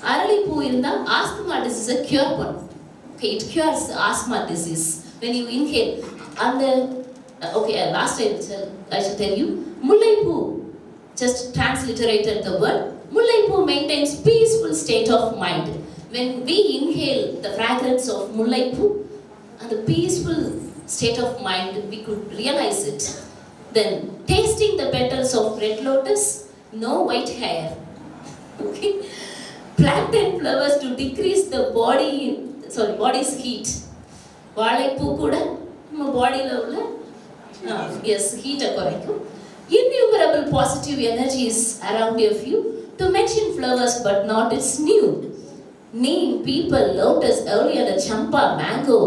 அரளிப்பூ இருந்தா asthma disease cure பண்ணும். Okay, it cures asthma disease when you inhale. And last I should tell you, முல்லைப்பூ, just transliterated the word. முல்லைப்பூ maintains peaceful state of mind. When we inhale the fragrance of முல்லைப்பூ and the peaceful state of mind, we could realize it. Then tasting the petals of red lotus, no white hair. Okay, plantain flowers to decrease the body's heat. வாழைப்பூ கூட நம்ம பாடியில உள்ள heat குறைக்கும். Innumerable positive energies around a few. To mention flowers but not its new. Neem, people, lotus, oleander, champa, mango,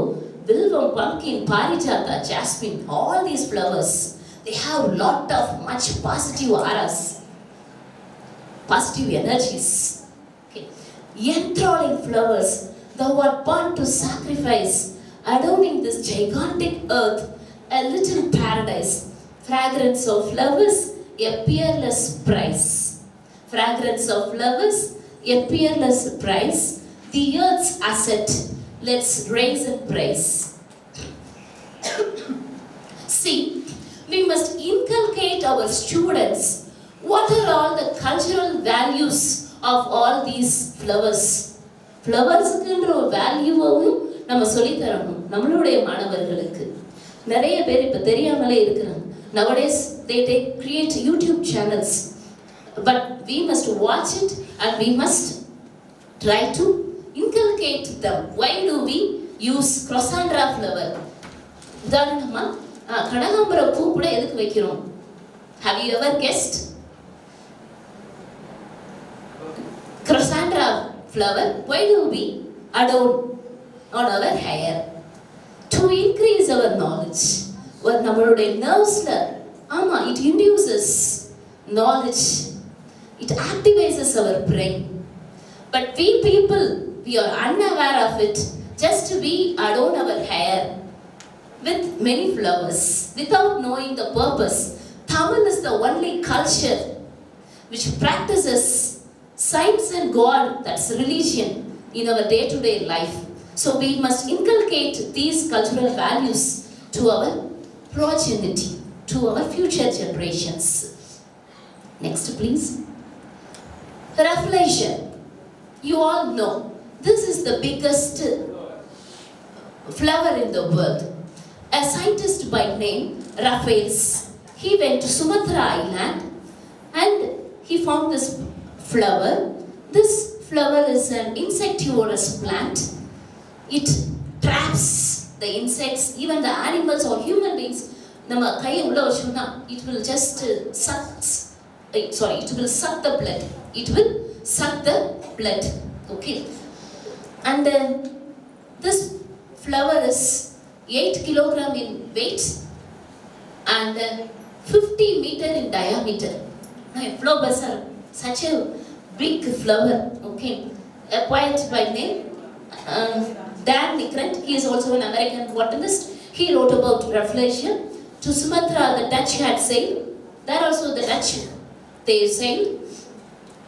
Vilvam, pumpkin, parijata, jasmine, all these flowers, they have much positive auras, positive energies. Okay. Enthralling flowers, thou art born to sacrifice, adorning this gigantic earth, a little paradise. Fragrance of flowers, a peerless prize. Fragrance of flowers, a peerless prize. The earth's asset, let's raise and praise. See, we must inculcate our students what are all the cultural values of all these flowers. ஃப்ளவர்ஸுக்குன்ற ஒரு வேல்யூவும் நம்ம சொல்லித்தரணும் நம்மளுடைய மாணவர்களுக்கு. நிறைய பேர் இப்போ தெரியாமலே இருக்கிறாங்க. Nowadays they create YouTube channels, but we must watch it and we must try to inculcate them. Why do we use Crossandra flower? உதாரணமா கனகாம்பர பூ கூட எதுக்கு வைக்கிறோம்? Have you ever guessed? Crossandra flower, why do we adorn on our hair? To increase our knowledge. நம்மளுடைய நர்வ்ஸ்ல it induces knowledge, it activates our brain, but we people, we are unaware of it. Just we adorn our hair with many flowers without knowing the purpose. Tamil is the only culture which practices science and God, that's religion, in our day-to-day life. So we must inculcate these cultural values to our progeny, to our future generations. Next, please. Reflection. You all know, this is the biggest flower in the world. A scientist by name Raphael, he went to Sumatra Island and he found this flower. This flower is an insectivorous plant. It traps the insects, even the animals or human beings. It will just suck the blood. It will suck the blood. Okay. And this flower is 8 kilograms in weight and 50 meters in diameter. Flowers are such a big flower. Okay. A poet by name Naicker, he is also an American botanist. He wrote about reflection. To Sumatra, the Dutch had sailed. There also the Dutch, they sailed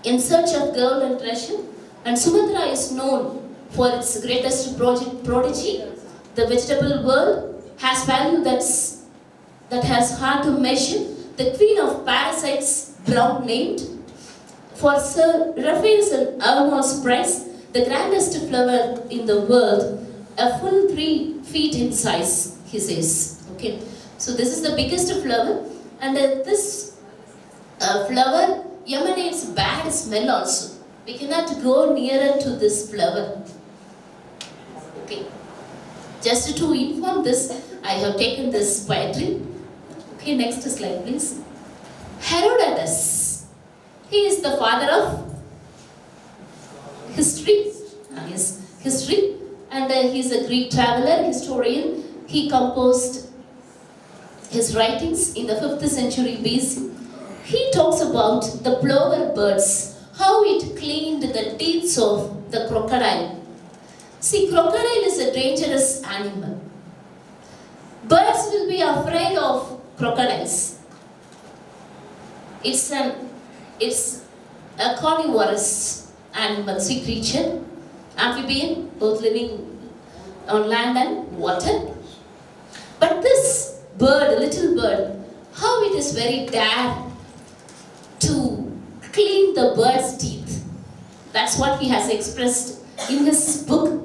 in search of gold and treasure. And Sumatra is known for its greatest prodigy. The vegetable world has value that has hard to measure. The queen of parasites, Brown named. For Sir Raphael's and Arnold's prize, the grandest flower in the world, a full 3 feet in size, he says. Okay, so this is the biggest flower, and this flower emanates bad smell also. We cannot go nearer to this flower. Okay, just to inform this, I have taken this poetry. Okay, next slide please. Herodotus, he is the father of history, and he is a Greek traveler, historian. He composed his writings in the 5th century BC. He talks about the plover birds, how it cleaned the teeth of the crocodile. See, crocodile is a dangerous animal. Birds will be afraid of crocodiles. It's a carnivorous animal, sea creature, amphibian, both living on land and water. But this bird, little bird, how it is very dared to clean the bird's teeth. That's what he has expressed in his book.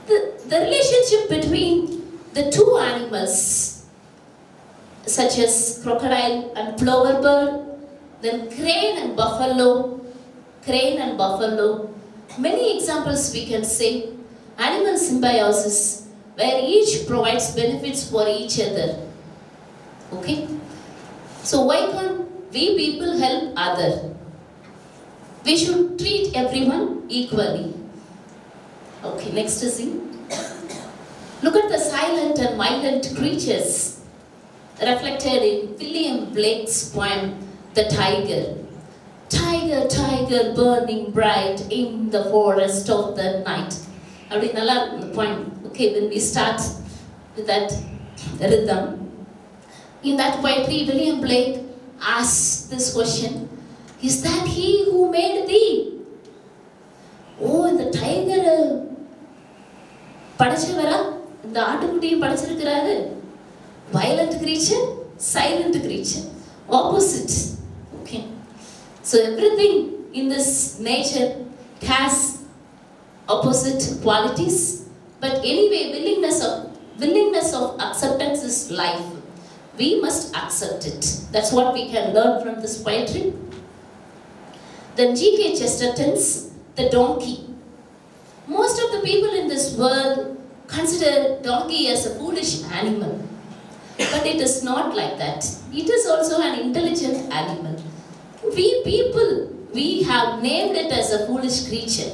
The relationship between the two animals, such as crocodile and plover bird, then crane and buffalo, many examples we can say. Animal symbiosis, where each provides benefits for each other. Okay, so why can't we people help other? We should treat everyone equally. Okay, next scene. Look at the silent and violent creatures reflected in William Blake's poem, The Tiger. Tiger, tiger, burning bright in the forest of the night. அப்படி நல்லா இருக்கும் the poem. Okay, when we start with that rhythm. In that poetry, William Blake asks this question, is that he who made thee? Oh, இந்த tiger படைச்சவரா? இந்த ஆட்டுக்குட்டியை படைச்சிருக்கிறாரு. Violent creature, silent creature, opposite. Okay. So everything in this nature has opposite qualities, but anyway, willingness of acceptance is life. We must accept it. That's what we can learn from this poetry. Then G.K. Chesterton's The Donkey. Most of the people in this world consider donkey as a foolish animal, but it is not like that. It is also an intelligent animal. We people, we have named it as a foolish creature.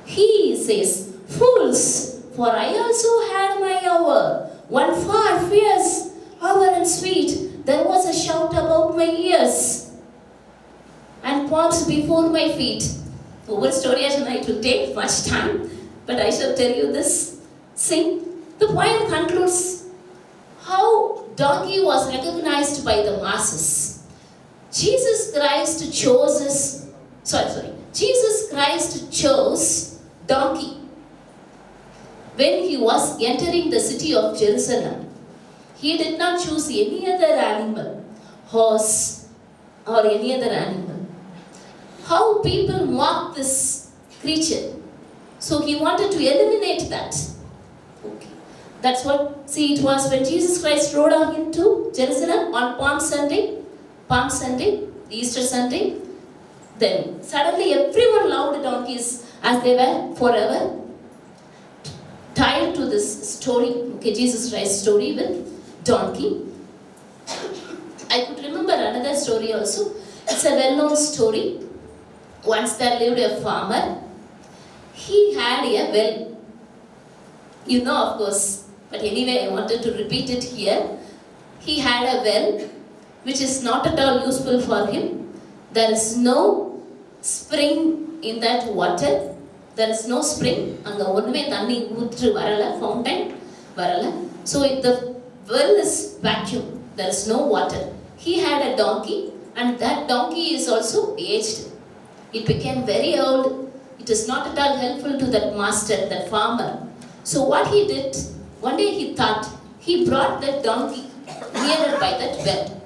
He says, fools, for I also had my hour, one far fierce hour and sweet. There was a shout about my ears and pomps before my feet. Over story as it will take much time, but I shall tell you this. See, the poem concludes how donkey was recognized by the masses. Jesus Christ chose donkey when he was entering the city of Jerusalem. He did not choose any other animal, horse or any other animal. How people mock this creature. So he wanted to eliminate that. Okay. That's what, see, it was when Jesus Christ rode on into Jerusalem on Palm Sunday, the Easter Sunday. Then suddenly everyone loved donkeys as they were forever tied to this story, okay, Jesus Christ story with donkey. I could remember another story also. It's a well-known story. Once there lived a farmer. He had a well. You know, of course, but anyway, I wanted to repeat it here. He had a well which is not at all useful for him. There is no spring in that water. There is no spring. Anga onnume thanni ootru varala, fountain varala. So the well is vacuum. There is no water. He had a donkey, and that donkey is also aged. It became very old. It is not at all helpful to that master, that farmer. So what he did, one day he thought, he brought that donkey nearer by that well.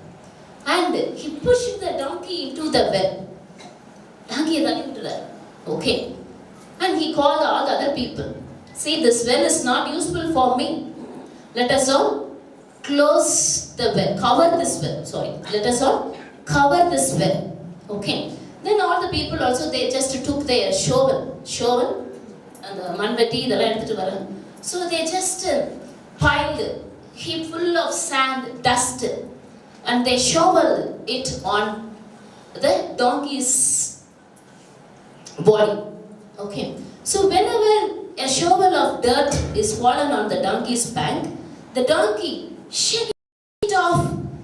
And he pushed the donkey into the well. Donkey is okay. And he called all the other people. See, this well is not useful for me. Let us all close the well, cover this well. Sorry, let us all cover this well. Okay. Then all the people also, they just took their shovel and the manvati, so they just piled heap full of sand, dust, and they shoveled it on the donkey's body. Okay. So whenever a shovel of dirt is fallen on the donkey's bank, the donkey shake it off,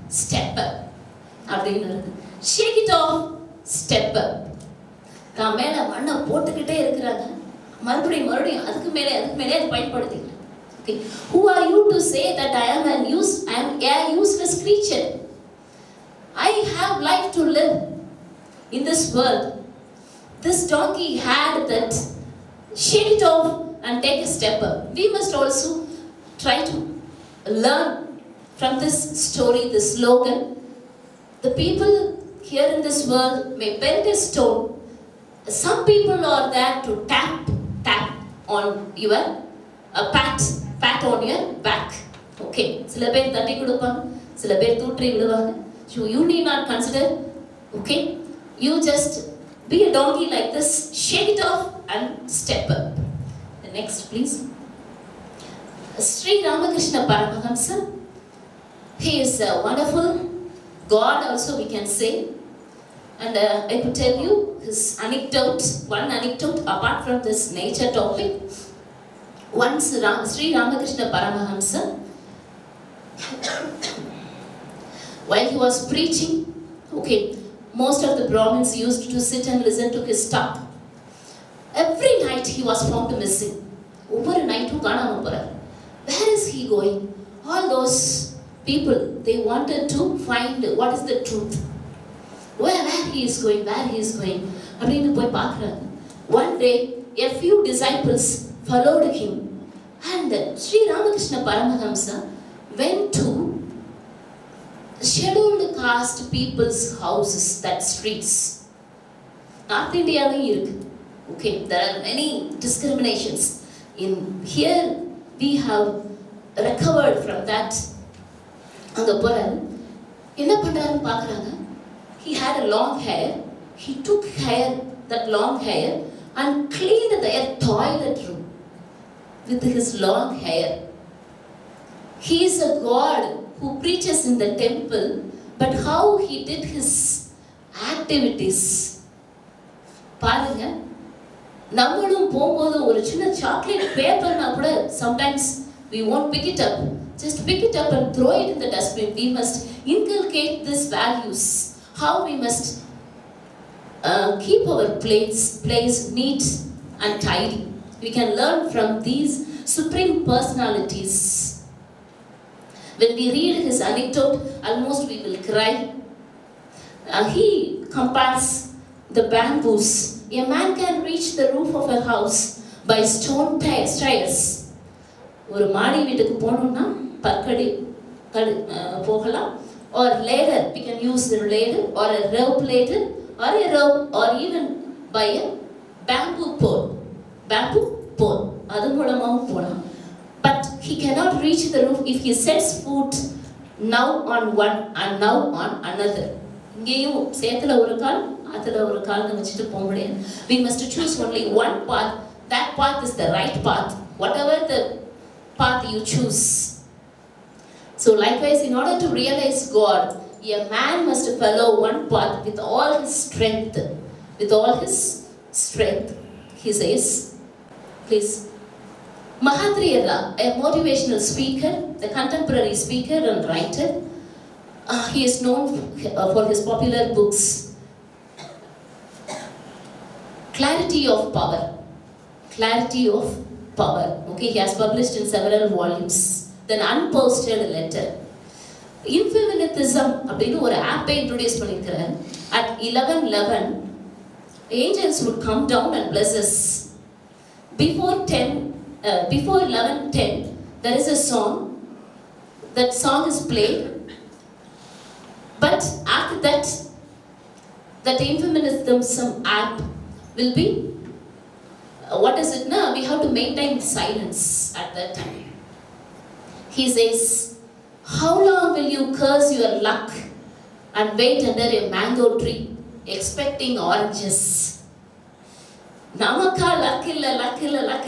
step up. Shake it off, step up. நான் மேலே மண்ணை போட்டுக்கிட்டே இருக்கிறாங்க, மறுபடியும் அதுக்கு மேலே அது பயன்படுத்திக்கிறேன். Okay. Who are you to say that I am a useless creature? I have life to live in this world. This donkey had that, shake it off and take a step up. We must also try to learn from this story, this slogan. The people here in this world may bend a stone. Some people are there to tap on your pat on your back. Okay. சில பேர் தட்டி கொடுப்பாங்க, சில பேர் தூற்றி விடுவாங்க. So you need not consider. Okay. You just be a donkey like this, shake it off and step up. The next, please. Sri Ramakrishna Paramahamsa. He is a wonderful God also, we can say. And I could tell you his anecdote, one anecdote apart from this nature topic. Once Sri Ramakrishna Paramahamsa, while he was preaching, okay, most of the Brahmins used to sit and listen to his talk. Every night he was found missing. Over a night, where is he going? All those people, they wanted to find what is the truth. Where he is going, where he is going. One day, a few disciples followed him, and Sri Ramakrishna Paramahamsa went to scheduled caste people's houses, that streets. North India, okay, there are many discriminations. In here, we have recovered from that. He had a long hair. He took that long hair and cleaned their toilet room with his long hair. He is a god who preaches in the temple, but how he did his activities. பாருங்க, நம்மளும் போகும்போது ஒரு சின்ன chocolate பேப்பர்னா கூட sometimes we won't pick it up. Just pick it up and throw it in the dustbin. We must inculcate these values. How we must keep our place neat and tidy. We can learn from these supreme personalities. When we read his anecdote, almost we will cry. He compares the bamboos. A man can reach the roof of a house by stone stairs. ஒரு மாடி வீட்டுக்கு போகணும்னா பற்கடி போகலாம். Or ladder, we can use the ladder or a rope ladder or a rope or even by a bamboo pole. அது மூலமாகவும் போகலாம். But he cannot reach the roof if he sets foot now on one and now on another. இங்கேயும் சேத்துல ஒரு கால், அதுல ஒரு கால்னு வச்சுட்டு போக முடியாது. We must choose only one path. That path is the right path. Whatever the path you choose. So likewise, in order to realize God, a man must follow one path with all his strength. With all his strength, he says, please. Mahathiriyara, a motivational speaker, the contemporary speaker and writer, he is known for his popular books. Clarity of Power. Okay, he has published in several volumes. Then Unposted Letter. Infinitism அப்படின்னு ஒரு ஆப்பை introduce பண்ணிருக்கிறேன். At 11:11, angels would come down and bless us. Before 11:10, there is a song. That song is played. But after that, that infinitism app will be, what is it now? We have to maintain silence at that time. He says, how long will you curse your luck and wait under a mango tree expecting oranges? நமக்கா luck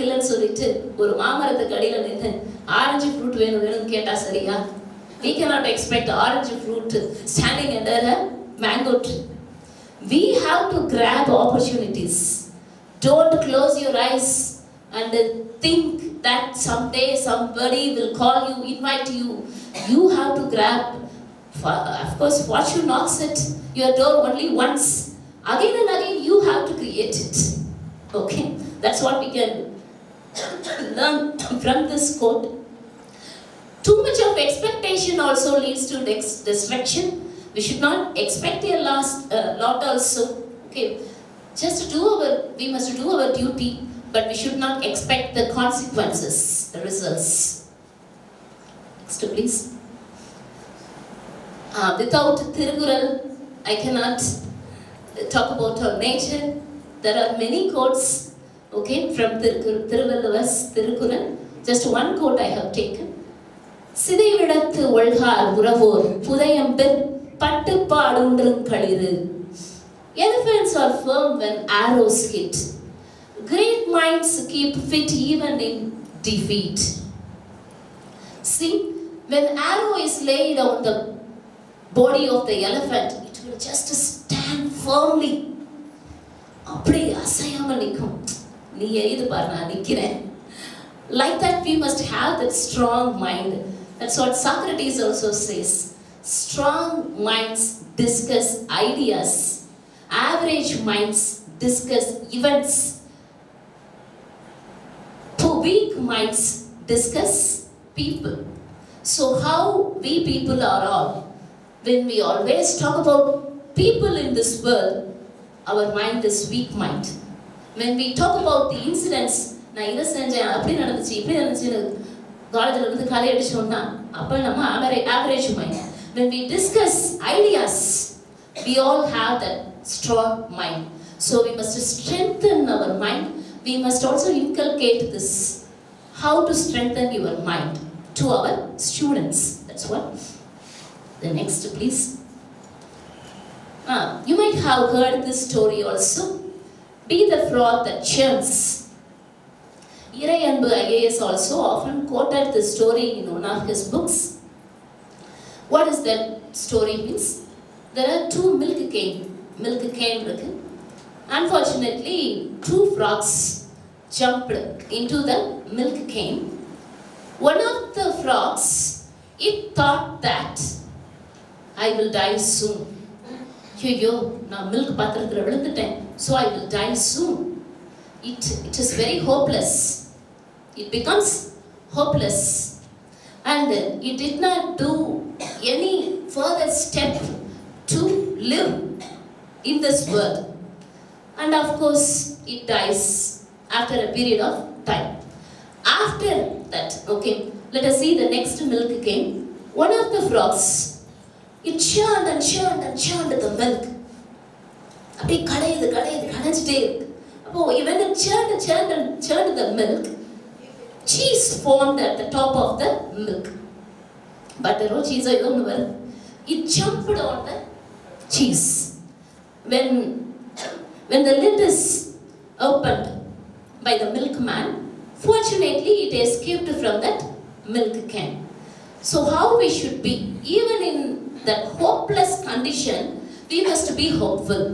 இல்லைன்னு சொல்லிட்டு ஒரு மாமரத்துக்கு அடியில் நின்று orange fruit வேணும்னு கேட்டா சரியா? We cannot expect orange fruit standing under a mango tree. We have to grab opportunities. Don't close your eyes and think that someday somebody will call you, invite you. You have to grab. Of course, fortune knocks at your door only once. Again and again, you have to create it. Okay, that's what we can learn from this quote. Too much of expectation also leads to destruction. We should not expect a lot also. Okay, we must do our duty, but we should not expect the consequences, the results. Next, please. Without Thirukural, I cannot talk about our nature. There are many quotes, okay, from Thiruvalluvar's Thirukural. Just one quote I have taken. சிதைவிடத்து ஒழ்கார் உறவோர் புதையம்பெற் பட்டுப்பாடுன்றும் களிறு. Elephants are firm when arrows hit. Great minds keep fit even in defeat. See, when arrow is laid on the body of the elephant, it will just stand firmly. அப்படியே அசையாம நிற்கும். நீ எய்து பாரு, நான் நிற்கிறேன். Like that, we must have that strong mind. That's what Socrates also says. Strong minds discuss ideas. Average minds discuss events. Weak minds discuss people. So how we people are all, when we always talk about people in this world, our mind is weak mind. When we talk about the incidents, நான் இதை செஞ்சேன், அப்படி நடந்துச்சு, இப்படி நடந்துச்சுன்னு காலேஜில் இருந்து கதை அடிச்சோம்னா, அப்போ நம்ம average mind. When we discuss ideas, we all have that strong mind. So we must strengthen our mind. We must also inculcate this. How to strengthen your mind to our students. That's what. The next, please. You might have heard this story also. Be the frog that churns. Irayanbu IAS also often quoted this story in one of his books. What is that story means? There are two milk cane இருக்கு. Unfortunately, two frogs jumped into the milk cane. One of the frogs, it thought that I will die soon. Yo, நான் milk பாத்திரத்துல விழுந்துட்டேன், so I will die soon. It is very hopeless. It becomes hopeless, and it did not do any further step to live in this world. And of course, it dies after a period of time. After that, okay, let us see the next milk cane. One of the frogs, it churned and churned and churned the milk. அப்படியே கடைஞ்சிட்டே இருக்கு. அப்போ when it churned the milk, cheese formed at the top of the milk. Butter or cheese, I don't know. It jumped on the cheese. When the lid is opened by the milkman, fortunately it escaped from that milk can. So how we should be, even in that hopeless condition, we must be hopeful.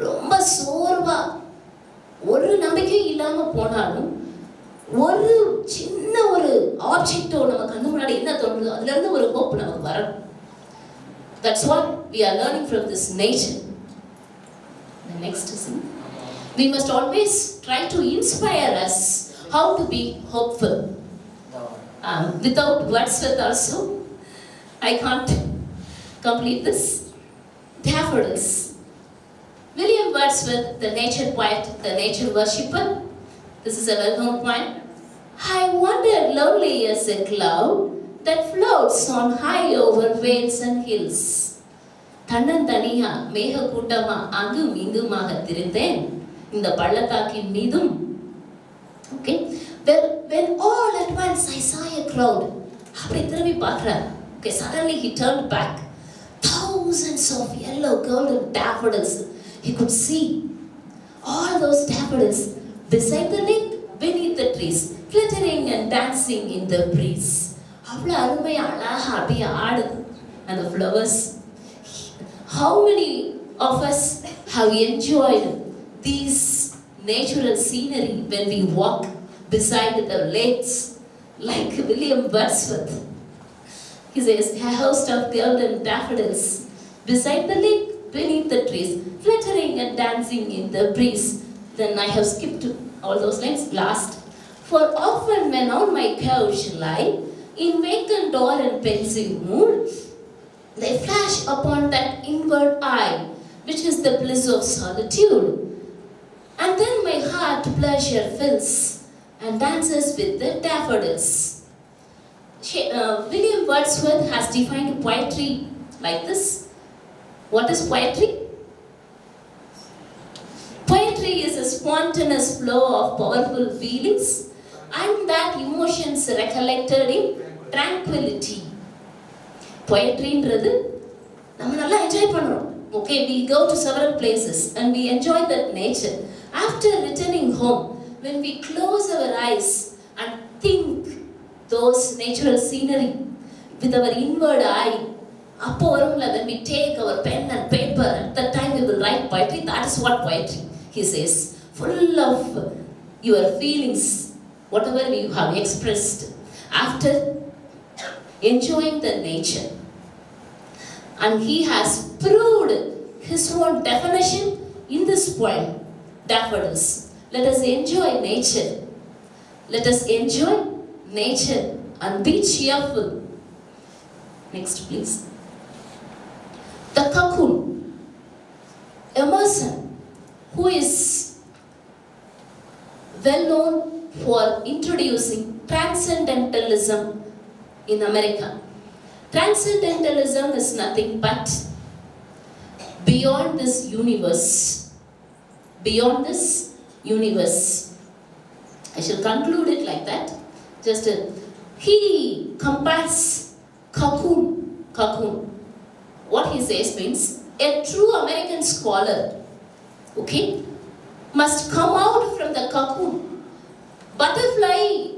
ரொம்ப சோர்வா ஒரு நம்பிக்கை இல்லாம போனாலும் ஒரு சின்ன ஒரு ஆப்ஜெக்டோ நம்ம கண்ணு முன்னாடி என்ன தோணுது அதுல இருந்து ஒரு ஹோப் நமக்கு வரணும். That's what we are learning from this nature. The next is, we must always try to inspire us how to be hopeful. Without Wordsworth also, I can't complete this. Daffodils. William Wordsworth, the nature poet, the nature worshipper. This is a well-known poem. I wander lonely as a cloud that floats on high over vales and hills. தன்னந்தனியா மேக கூட்டமா அங்கும் இங்குமாக திரிந்தேன் இந்த பள்ளத்தாக்கின் மீதும். Okay, when all at once I saw a crowd. அப்படி திரும்பி பார்க்கிறார். Okay, suddenly he turned back. Thousands of yellow golden daffodils he could see. All those daffodils beside the lake, beneath the trees, flittering and dancing in the breeze. அவ்வளோ அருமையா அழகா அப்படியே ஆடுது அந்த flowers. How many of us have enjoyed these natural scenery when we walk beside the lakes, like William Wordsworth? He says, a host of golden daffodils beside the lake, beneath the trees, fluttering and dancing in the breeze. Then I have skipped all those lines last. For often when on my couch lie, in vacant or in pensive mood, they flash upon that inward eye, which is the bliss of solitude. And then my heart pleasure fills and dances with the daffodils. William Wordsworth has defined poetry like this. What is poetry? Poetry is a spontaneous flow of powerful feelings and that emotions recollected in tranquility. Poetryன்றது நம்ம நல்லா enjoy பண்ணுறோம். Okay, we go to several places and we enjoy that nature. After returning home, when we close our eyes and think those natural scenery with our inward eye, அப்போ வரும்ல, when we take our pen and paper, at that time we will write poetry. That is what poetry, he says, full of your feelings whatever you have expressed after enjoying the nature. And he has proved his own definition in this poem, Daffodils. Let us enjoy nature. Let us enjoy nature and be cheerful. Next, please. The cocoon. Emerson, who is well known for introducing transcendentalism in America. Transcendentalism is nothing but beyond this universe. Beyond this universe. I shall conclude it like that. He compares cocoon. What he says means a true American scholar, okay, must come out from the cocoon. Butterfly,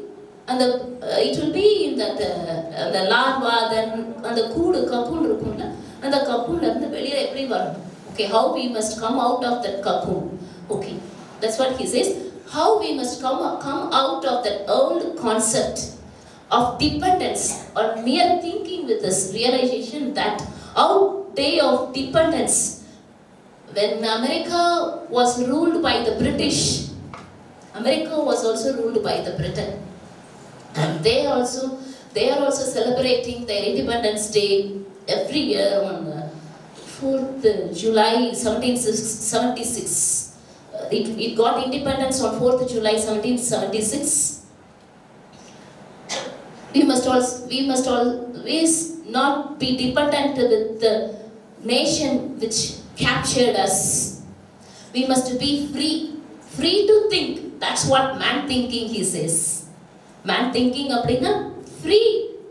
and it will be in that the larva, then and the cocoon irukkumla, and the cocoon irundhu velila eppadi varum. Okay, how we must come out of that cocoon. Okay, that's what he says. How we must come out of that old concept of dependence or mere thinking with this realization that our day of dependence, when America was ruled by the British, America was also ruled by the Britain, and they are also celebrating their Independence Day every year on 4th July 1776. It got independence on 4th July 1776. We must always not be dependent with the nation which captured us. We must be free to think. That's what man thinking, he says. Man thinking அப்படினா free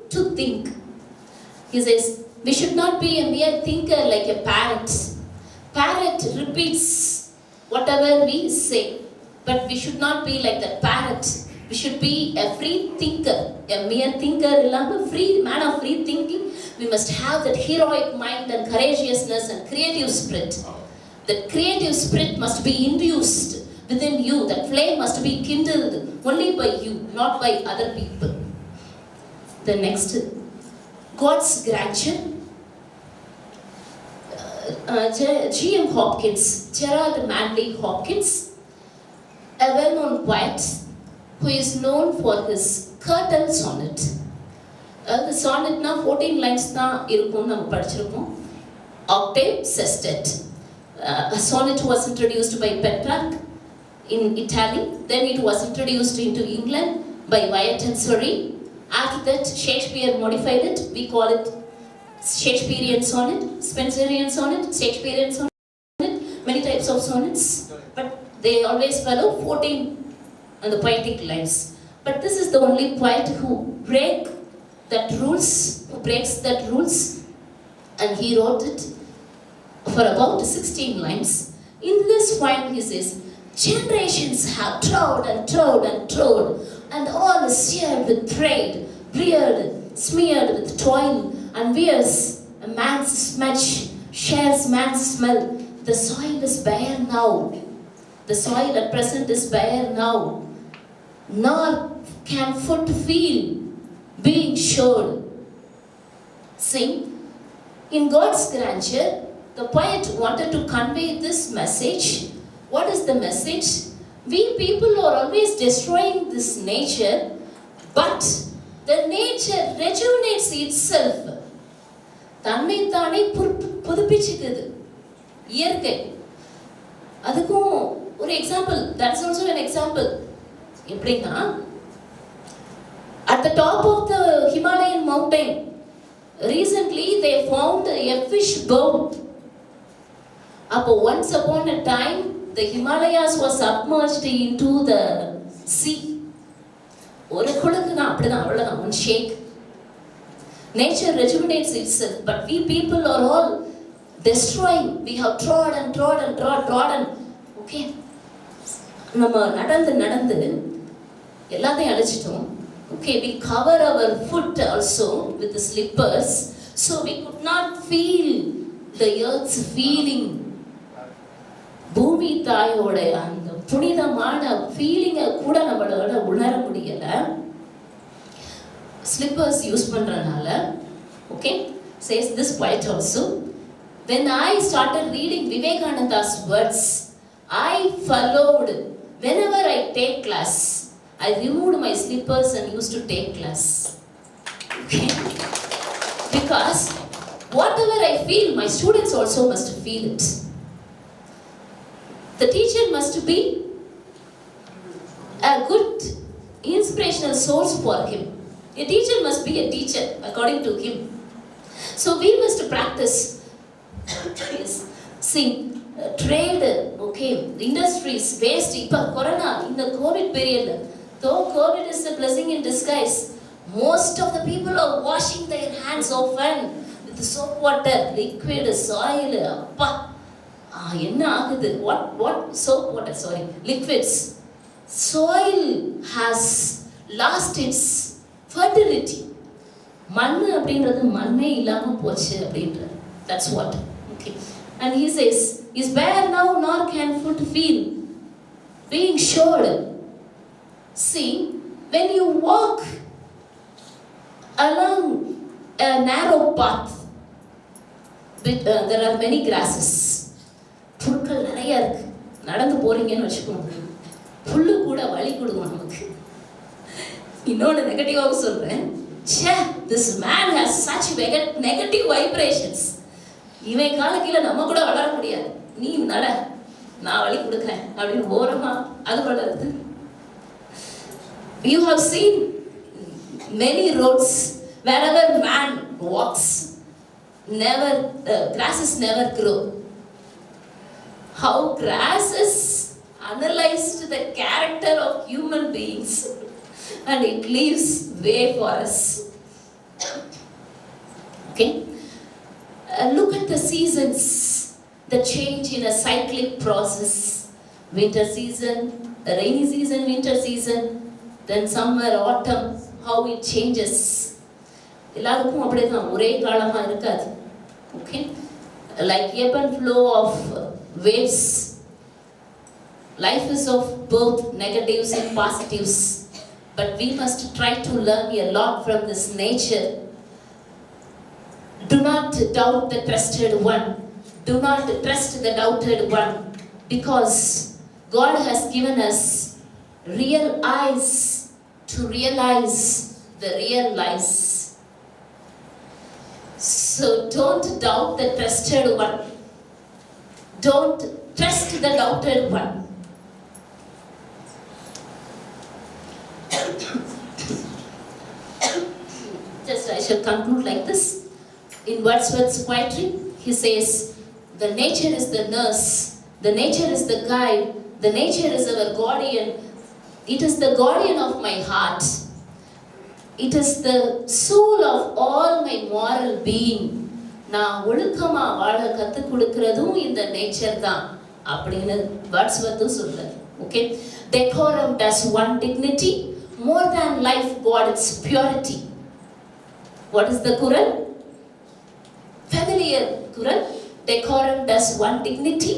to think. He says we should not be a mere thinker like a parrot. Parrot repeats whatever we say, but we should not be like that parrot. We should be a free thinker, a mere thinker, a free man of free thinking. We must have that heroic mind and courageousness and creative spirit. That creative spirit must be induced within you. That flame must be kindled only by you, not by other people. The next, God's grandeur. G.M. Hopkins, Gerald Manley Hopkins, a well-known poet who is known for his curtain sonnet. The sonnet na 14 lines na irukum nam padichirukom. Octave sestet. A sonnet was introduced by Petrarch in Italy. Then it was introduced into England by Wyatt and Surrey. After that, Shakespeare modified it. We call it Shakespearean sonnet, Spenserian sonnet, Shakespearean sonnet, many types of sonnets. But they always follow 14 and the poetic lines. But this is the only poet who breaks that rules, and he wrote it for about 16 lines. In this poem he says, generations have trod, and all is seared with trade, reared, smeared with toil, and wears a man's smudge, shares man's smell. The soil is bare now. The soil at present is bare now. Nor can foot feel being showed. See, in God's grandeur, the poet wanted to convey this message. What is the message? We people are always destroying this nature, but the nature rejuvenates itself. தன்னை தானே புதுப்பிச்சுக்குது இயற்கை. அதுக்கும் ஒரு example, that's also an example. எப்படின்னா, at the top of the Himalayan mountain, recently they found a fish bone. அப்போ once upon a time, the Himalayas was submerged into the sea. ஒரு குழுக்குனா அப்படிதான், அவ்வளவுதான், one shake. Nature rejuvenates itself, but we people are all destroying. We have trod. Okay, நம்ம நடந்து எல்லாத்தையும் அழிச்சிட்டோம். Okay, we cover our foot also with the slippers, so we could not feel the earth's feeling. பூமி தாயோட அந்த புனிதமான ஃபீலிங்கை கூட நம்மளோட உணர முடியல. ஸ்லிப்பர்ஸ் யூஸ் பண்றதுனால. Okay, says this poet also. When I started reading Vivekananda's words, I followed. Whenever I take class, I removed my slippers and used to take class. Okay, because whatever I feel, my students also must feel it. The teacher must be a good inspirational source for him. A teacher must be a teacher according to him. So we must practice. Yes. See, trade, okay, industries, waste. Ipa corona in the COVID period, though COVID is a blessing in disguise, most of the people are washing their hands often with soap water, liquid, soil. Appa, enna agudhu? What soap water? Sorry, liquids. Soil has lost its fertility. மண்ணு அப்படின்றது மண்ணே இல்லாம போச்சு அப்படின்ற. That's what. Okay. And he says, is bare now nor can foot feel, being showed. See, when you walk along a narrow path, there are many grasses. புற்கள் நிறைய இருக்கு. நடந்து போறீங்கன்னு வச்சுக்கோங்க, புல்லு கூட வலி கொடுக்கும் நமக்கு. இன்னொன்று நெகட்டிவாக சொல்றேன், this man has such negative vibrations. இவன் கால கீழே நம்ம கூட வளர முடியாது, நீ நட நான் வழி கொடுக்குறேன் அப்படின்னு ஓரமா அது வளருது. You have seen many roads wherever man walks, grasses never grow. How grasses analyzed the character of human beings and it leaves way for us. Okay, look at the seasons, the change in a cyclic process. Winter season, rainy season, winter season, then summer, autumn, how it changes. எல்லாருக்கும் அப்படிதான், ஒரே காலமா இருக்காது. Okay, like ebb and flow of waves. Life is of both negatives and positives. But we must try to learn a lot from this nature. Do not doubt the trusted one. Do not trust the doubted one. Because God has given us real eyes to realize the real lies. So don't doubt the trusted one. Don't trust the doubted one. Just I shall conclude like this. In Wordsworth's poetry, he says, the nature is the nurse, the nature is the guide, the nature is our guardian. It is the guardian of my heart. It is the soul of all my moral being. நான் ஒழுக்கமா வாழ கத்து கொடுக்கிறதும் இந்த nature தான் அப்படின்னு Wordsworth சொல்றாரு. Okay, decorum does one dignity more than life got its purity. What is the Quran? Familiar Quran. Decorum does one dignity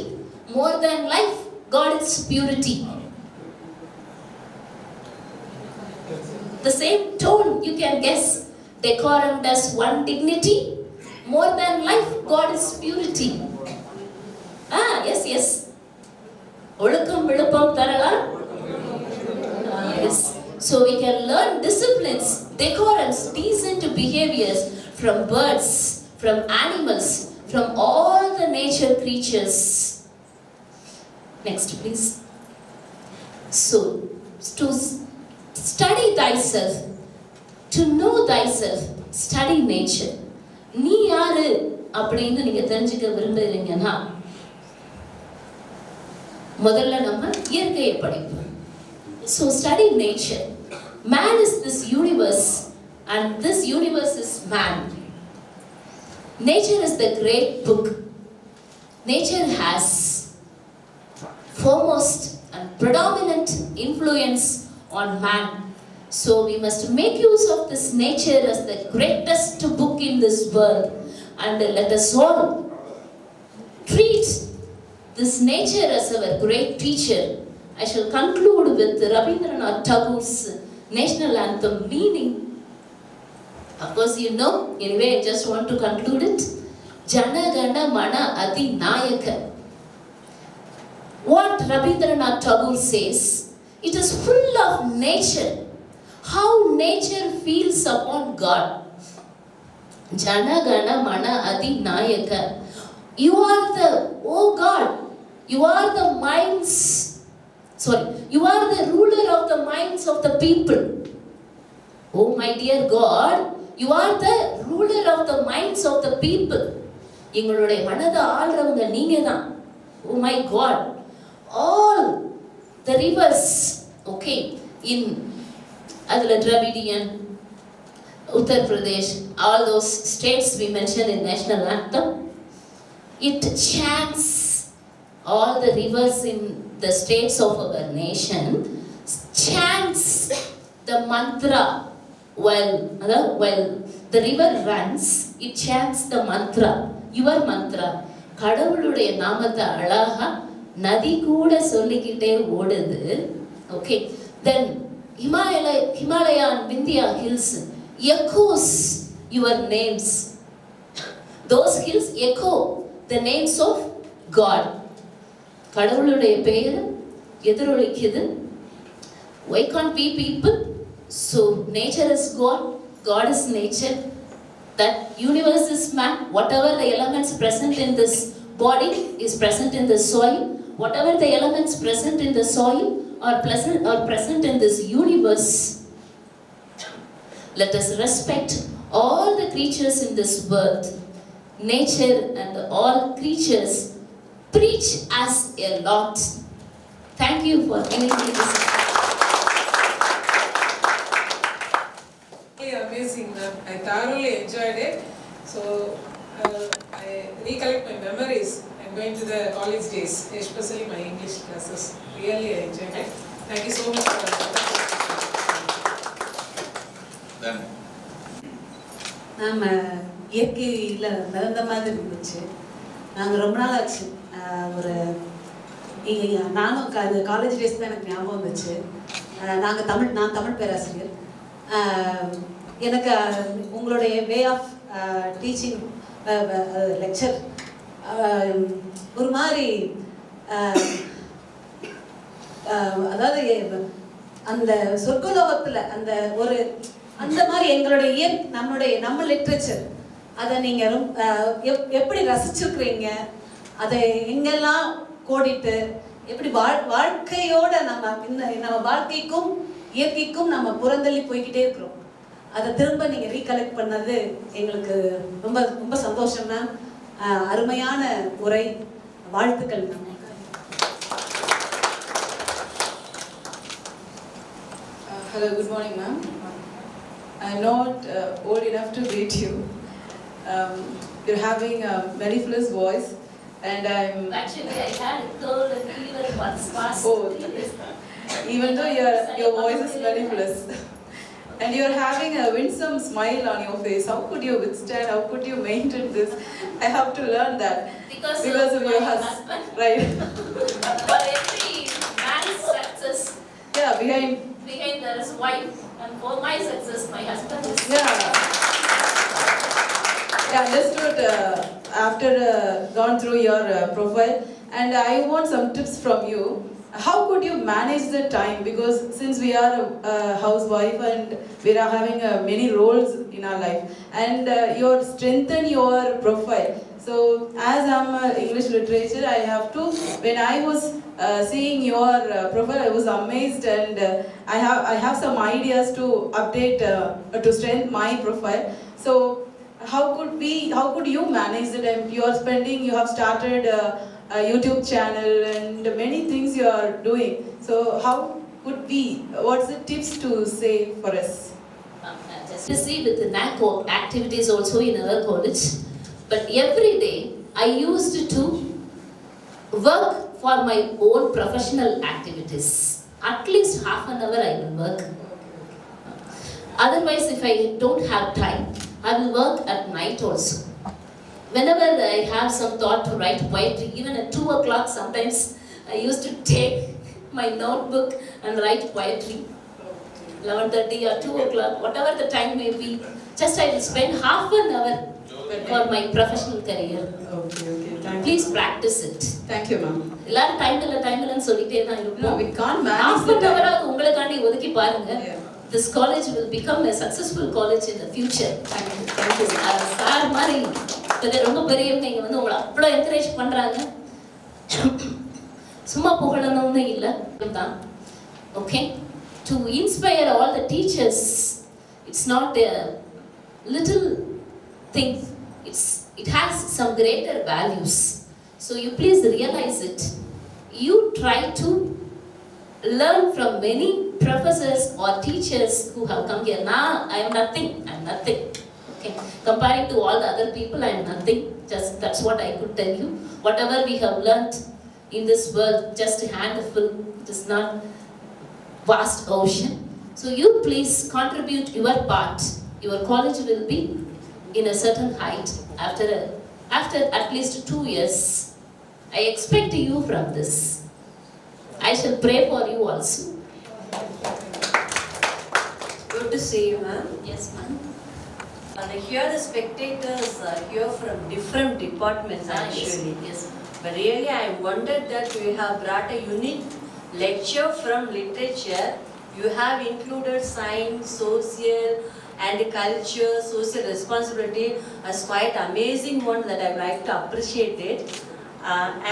more than life got its purity. The same tone you can guess. Decorum does one dignity more than life got its purity. Yes. ஒழுக்கம் விழுப்பம் தரலாம். Yes. So we can learn disciplines, decorums, decent behaviors from birds, from animals, from all the nature creatures. Next, please. So, to study thyself, to know thyself, study nature. நீ யாரு அப்படின்னு நீங்க தெரிஞ்சுக்க விரும்புறீங்கன்னா முதல்ல நம்ம இயற்கையை படிப்போம். So study nature. Man is this universe and this universe is man. Nature is the great book. Nature has foremost and predominant influence on man. So we must make use of this nature as the greatest book in this world, and let us all treat this nature as our great teacher I shall conclude with Rabindranath Tagore's national anthem meaning. Of course, you know, anyway, I just want to conclude it. Jana Gana Mana Adi Naicker. What Rabindranath Tagore says, it is full of nature. How nature feels upon God. Jana Gana Mana Adi Naicker. You are the, oh God, you are the minds, you are the ruler of the minds of the people. Oh my dear God, you are the ruler of the minds of the people. எங்களுடைய மனதை ஆள்றவங்க நீங்க தான். Oh my God, all the rivers, okay, in Adla Dravidian, Uttar Pradesh, all those states we mentioned in national anthem, it chants, all the rivers in the states of our nation chants the mantra while the river runs, it chants the mantra, your mantra. கடவுளுடைய நாமத்தை அழகா நதி கூட சொல்லிக்கிட்டே ஓடுது. Okay, then Himalaya and Vindhya hills echoes your names. Those hills echo the names of God. கடவுளுடைய பெயர் எதிரொலிக்குது. Why can't we people? So nature is God, God is nature. That universe is man. Whatever the elements present in this body is present in the soil. Whatever the elements present in the soil are present in this universe. Let us respect all the creatures in this world. Nature and all creatures preach us a lot. Thank you for giving me this. Amazing, ma'am. I thoroughly enjoyed it. So I recollect my memories. I'm going to the college days, especially my English classes. Really, I enjoyed it. Thank you so much for that. Then நாம் இயற்கையில் மிதந்த மாதிரி இருந்துச்சு. நாங்கள் ரொம்ப நாள் ஆச்சு ஒரு நானும் காலேஜ் டேஸ் தான் எனக்கு ஞாபகம் வந்துச்சு. நான் தமிழ் பேராசிரியர். எனக்கு உங்களுடைய வே ஆஃப் டீச்சிங் லெக்சர் ஒரு மாதிரி அதாவது அந்த சொற்கலோகத்தில் அந்த மாதிரி எங்களுடைய நம்ம லிட்ரேச்சர் அதை நீங்கள் எப்படி ரசிச்சிருக்கிறீங்க, அதை எங்கெல்லாம் கோடிட்டு எப்படி வாழ்க்கையோட நம்ம வாழ்க்கைக்கும் இயற்கைக்கும் நம்ம புறந்தள்ளி போய்கிட்டே இருக்கிறோம். அதை திரும்ப நீங்கள் ரீகலெக்ட் பண்ணது எங்களுக்கு ரொம்ப ரொம்ப சந்தோஷம் மேம். அருமையான உரை, வாழ்த்துக்கள் ma'am. Hello, good morning, ma'am. I'm not old enough to greet you. You're having a mellifluous voice, and I'm. Actually, I had a cold and fever once past. Oh, even though your voice is mellifluous, and you're having a winsome smile on your face. How could you withstand? How could you maintain this? I have to learn that Because of your my husband. Right. For every man's success, Yeah, behind there is wife, and for my success, my husband is. Yeah. I understood after gone through your profile, and I want some tips from you. How could you manage the time? Because since we are a housewife and we are having many roles in our life, and you strengthen your profile. So as I'm English literature, I have to. When I was seeing your profile, I was amazed, and I have some ideas to update to strengthen my profile. So how could you manage the time? You have started a YouTube channel and many things you are doing. So how could what's the tips to say for us? Just to see with the Naicker activities also in our college. But every day I used to work for my own professional activities. At least half an hour I will work. Otherwise, if I don't have time, I will work at night also. Whenever I have some thought to write poetry, even at 2 o'clock sometimes I used to take my notebook and write poetry. 11:30 or 2 o'clock, whatever the time may be, just I will spend half an hour for my professional career. Okay, thank you. Please practice it. Thank you, ma'am. எல்லாரும் time இல்லைன்னு சொல்லிட்டே தான் No, இருப்போம். we can't manage half the an time. hour உங்களுக்காண்டி ஒதுக்கி பாருங்க. Yeah. This college will become a successful college in the future. Thank you. Sir மாதிரி ரொம்ப பெரியவங்க இங்க வந்து உங்களை அவ்வளோ என்கரேஜ் பண்றாங்க. சும்மா புகழணும்னு இல்லை தான். Okay, to inspire all the teachers, it's not a little thing. It has some greater values. So you please realize it. You try to learn from many professors or teachers who have come here. Now I am nothing. Okay. Comparing to all the other people, I am nothing. Just that's what I could tell you. Whatever we have learnt in this world, just a handful. It is not vast ocean. So you please contribute your part. Your college will be in a certain height after at least 2 years. I expect you from this. I shall pray for you also. Good to see you, ma'am. Yes, ma'am. And here the spectators are here from different departments actually. Yes. But really I wondered that you have brought a unique lecture from literature. You have included science, social and culture, social responsibility as quite amazing one that I would like to appreciate it.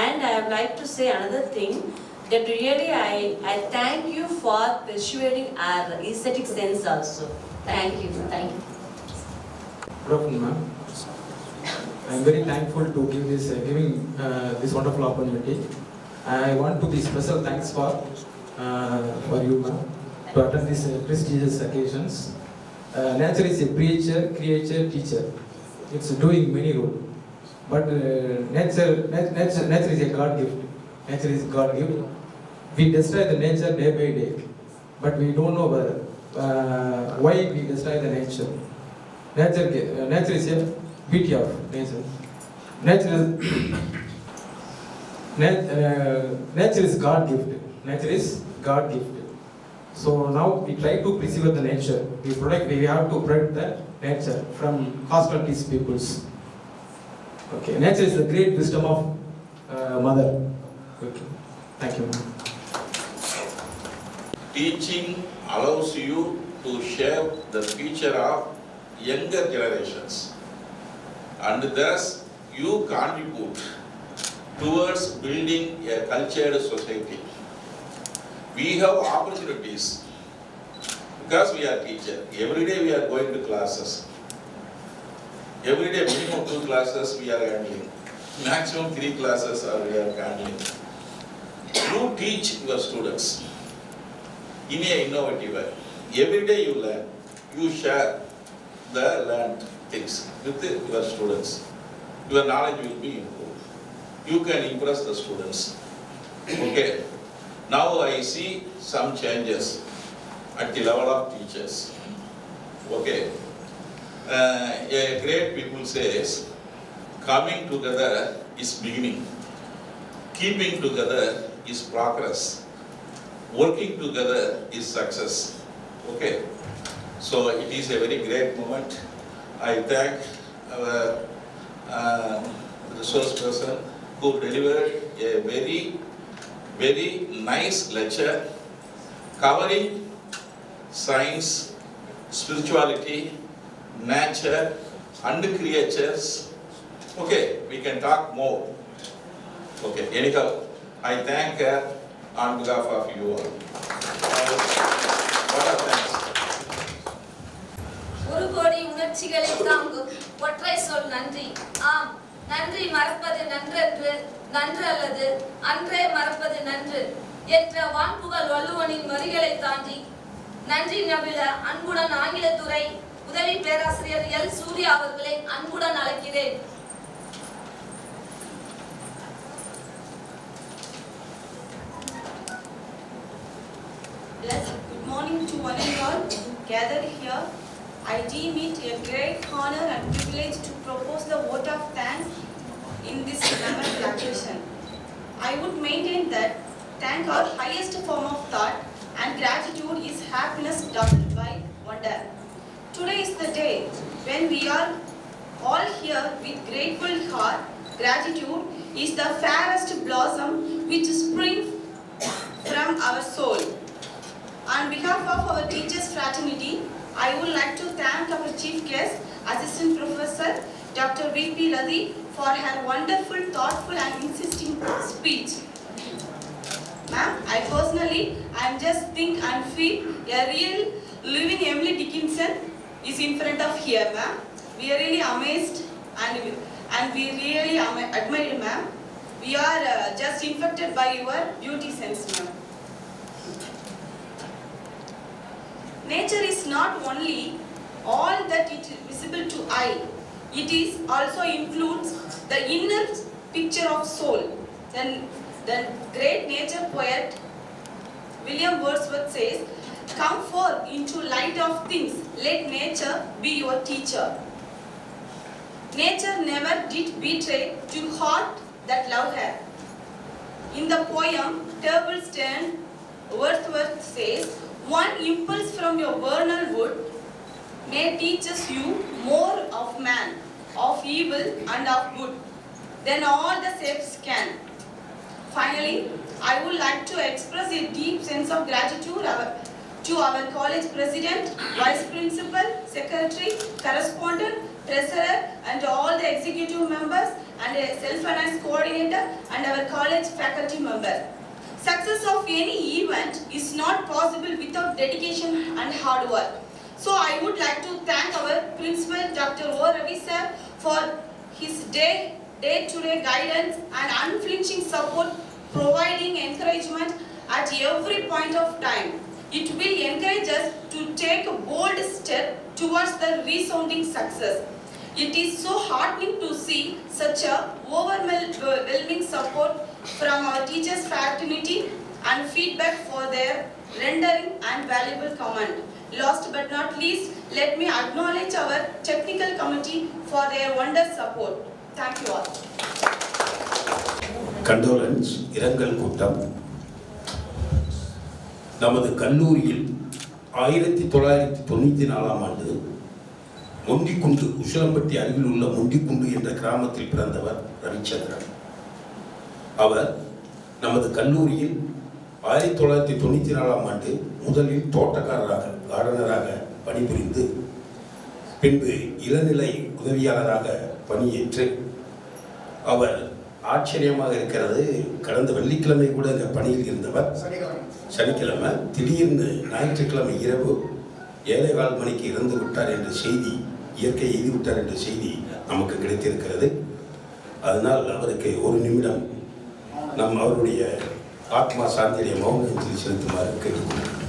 And I would like to say another thing, that really I thank you for persuading our aesthetic sense also. Thank you. Thank you. Good afternoon, ma'am. I am very thankful to giving this wonderful opportunity. I want to be special thanks for you, ma'am, to attend these prestigious occasions. Nature is a preacher, creature, teacher. It's doing many roles. But nature is a God gift. Nature is God gift. We destroy the nature day by day, but we don't know why we destroy the nature. Nature is a beauty of nature. Nature is God gift. Nature is God gift. So now we try to preserve the nature. We have to protect the nature from hostilities peoples. Okay, nature is the great wisdom of mother. Okay, thank you. Teaching allows you to shape the future of younger generations, and thus you contribute towards building a cultured society. We have opportunities because we are teachers. Every day we are going to classes. Every day minimum 2 classes we are handling. Maximum 3 classes we are handling. You teach your students in an innovative way. Every day you learn. You share the learned things with your students. Your knowledge will be improved. You can impress the students. Okay. Now I see some changes at the level of teachers. Okay. A great people says, coming together is beginning. Keeping together is progress. Working together is success. Okay. So it is a very great moment. I thank our resource person who delivered a very nice lecture covering science, spirituality, nature and creatures. Okay, we can talk more. Okay, anyhow, I thank her on behalf of you all. What are thanks? ஒரு கோடி உணர்ச்சிகளை தாங்கும் ஒற்றை சொல் நன்றி. ஆம், நன்றி மறப்பது நன்றன்று, நன்று அல்லது அன்றே மறப்பது நன்று என்ற வான்புகழ் வள்ளுவனின் வரிகளை தாண்டி நன்றி நவில அன்புடன் ஆங்கிலத்துறை உதவி பேராசிரியர் எல். சூர்யா அவர்களை அன்புடன் அழைக்கிறேன். Good morning to one and all gathered here. I deem it a great honor and privilege to propose the vote of thanks in this memorable occasion. I would maintain that thank our highest form of thought, and gratitude is happiness doubled by wonder. Today is the day when we are all here with grateful heart. Gratitude is the fairest blossom which springs from our soul. On behalf of our teachers fraternity, I would like to thank our chief guest, Assistant Professor Dr. V.P. Rathi, for her wonderful, thoughtful and insisting speech. Ma'am, I personally, just think and feel a real living Emily Dickinson is in front of here, ma'am. We are really amazed and we really admire, ma'am. We are just infected by your beauty sense, ma'am. Nature is not only all that it is visible to eye, it is also includes the inner picture of soul. Then the great nature poet William Wordsworth says, "Come forth into light of things, let nature be your teacher." Nature never did betray to heart that love her. In the poem Table's Turn, Wordsworth says, "One impulse from your vernal wood may teaches you more of man, of evil and of good, than all the sages can." Finally, I would like to express a deep sense of gratitude to our college president, vice principal, secretary, correspondent, treasurer, and all the executive members, and a self-finance coordinator, and our college faculty members. Success of any event is not possible without dedication and hard work. So I would like to thank our principal, Dr. O. Ravi sir, for his day-to-day guidance and unflinching support, providing encouragement at every point of time. It will encourage us to take a bold step towards the resounding success. It is so heartening to see such a overwhelming support from our teachers fraternity and feedback for their rendering and valuable comment. Last but not least, let me acknowledge our technical committee for their wondrous support. Thank you all. Condolence, இரங்கல் கூட்டம். நமது கல்லூரியில் 1994ஆம் ஆண்டு முண்டிக்குண்டு, உசிலம்பட்டி அருகில் உள்ள முண்டிக்குண்டு என்ற கிராமத்தில் பிறந்தவர் ரவிச்சந்திரன். அவர் நமது கல்லூரியில் 1994ஆம் ஆண்டு முதலில் தோட்டக்காரராக, கார்டனராக பணிபுரிந்து பின்பு இளநிலை உதவியாளராக பணியேற்று, அவர் ஆச்சரியமாக இருக்கிறது, கடந்த வெள்ளிக்கிழமை கூட இந்த பணியில் இருந்தவர் சனிக்கிழமை திடீர்னு ஞாயிற்றுக்கிழமை இரவு 7:15 மணிக்கு இறந்து விட்டார் என்ற செய்தி, இயற்கை எய்து விட்டார் என்ற செய்தி நமக்கு கிடைத்திருக்கிறது. அதனால் அவருக்கு ஒரு நிமிடம் அவருடைய ஆத்மா சாந்தியை மௌனத்தில் செலுத்துமாறு கேட்டுக்கொள்கிறேன்.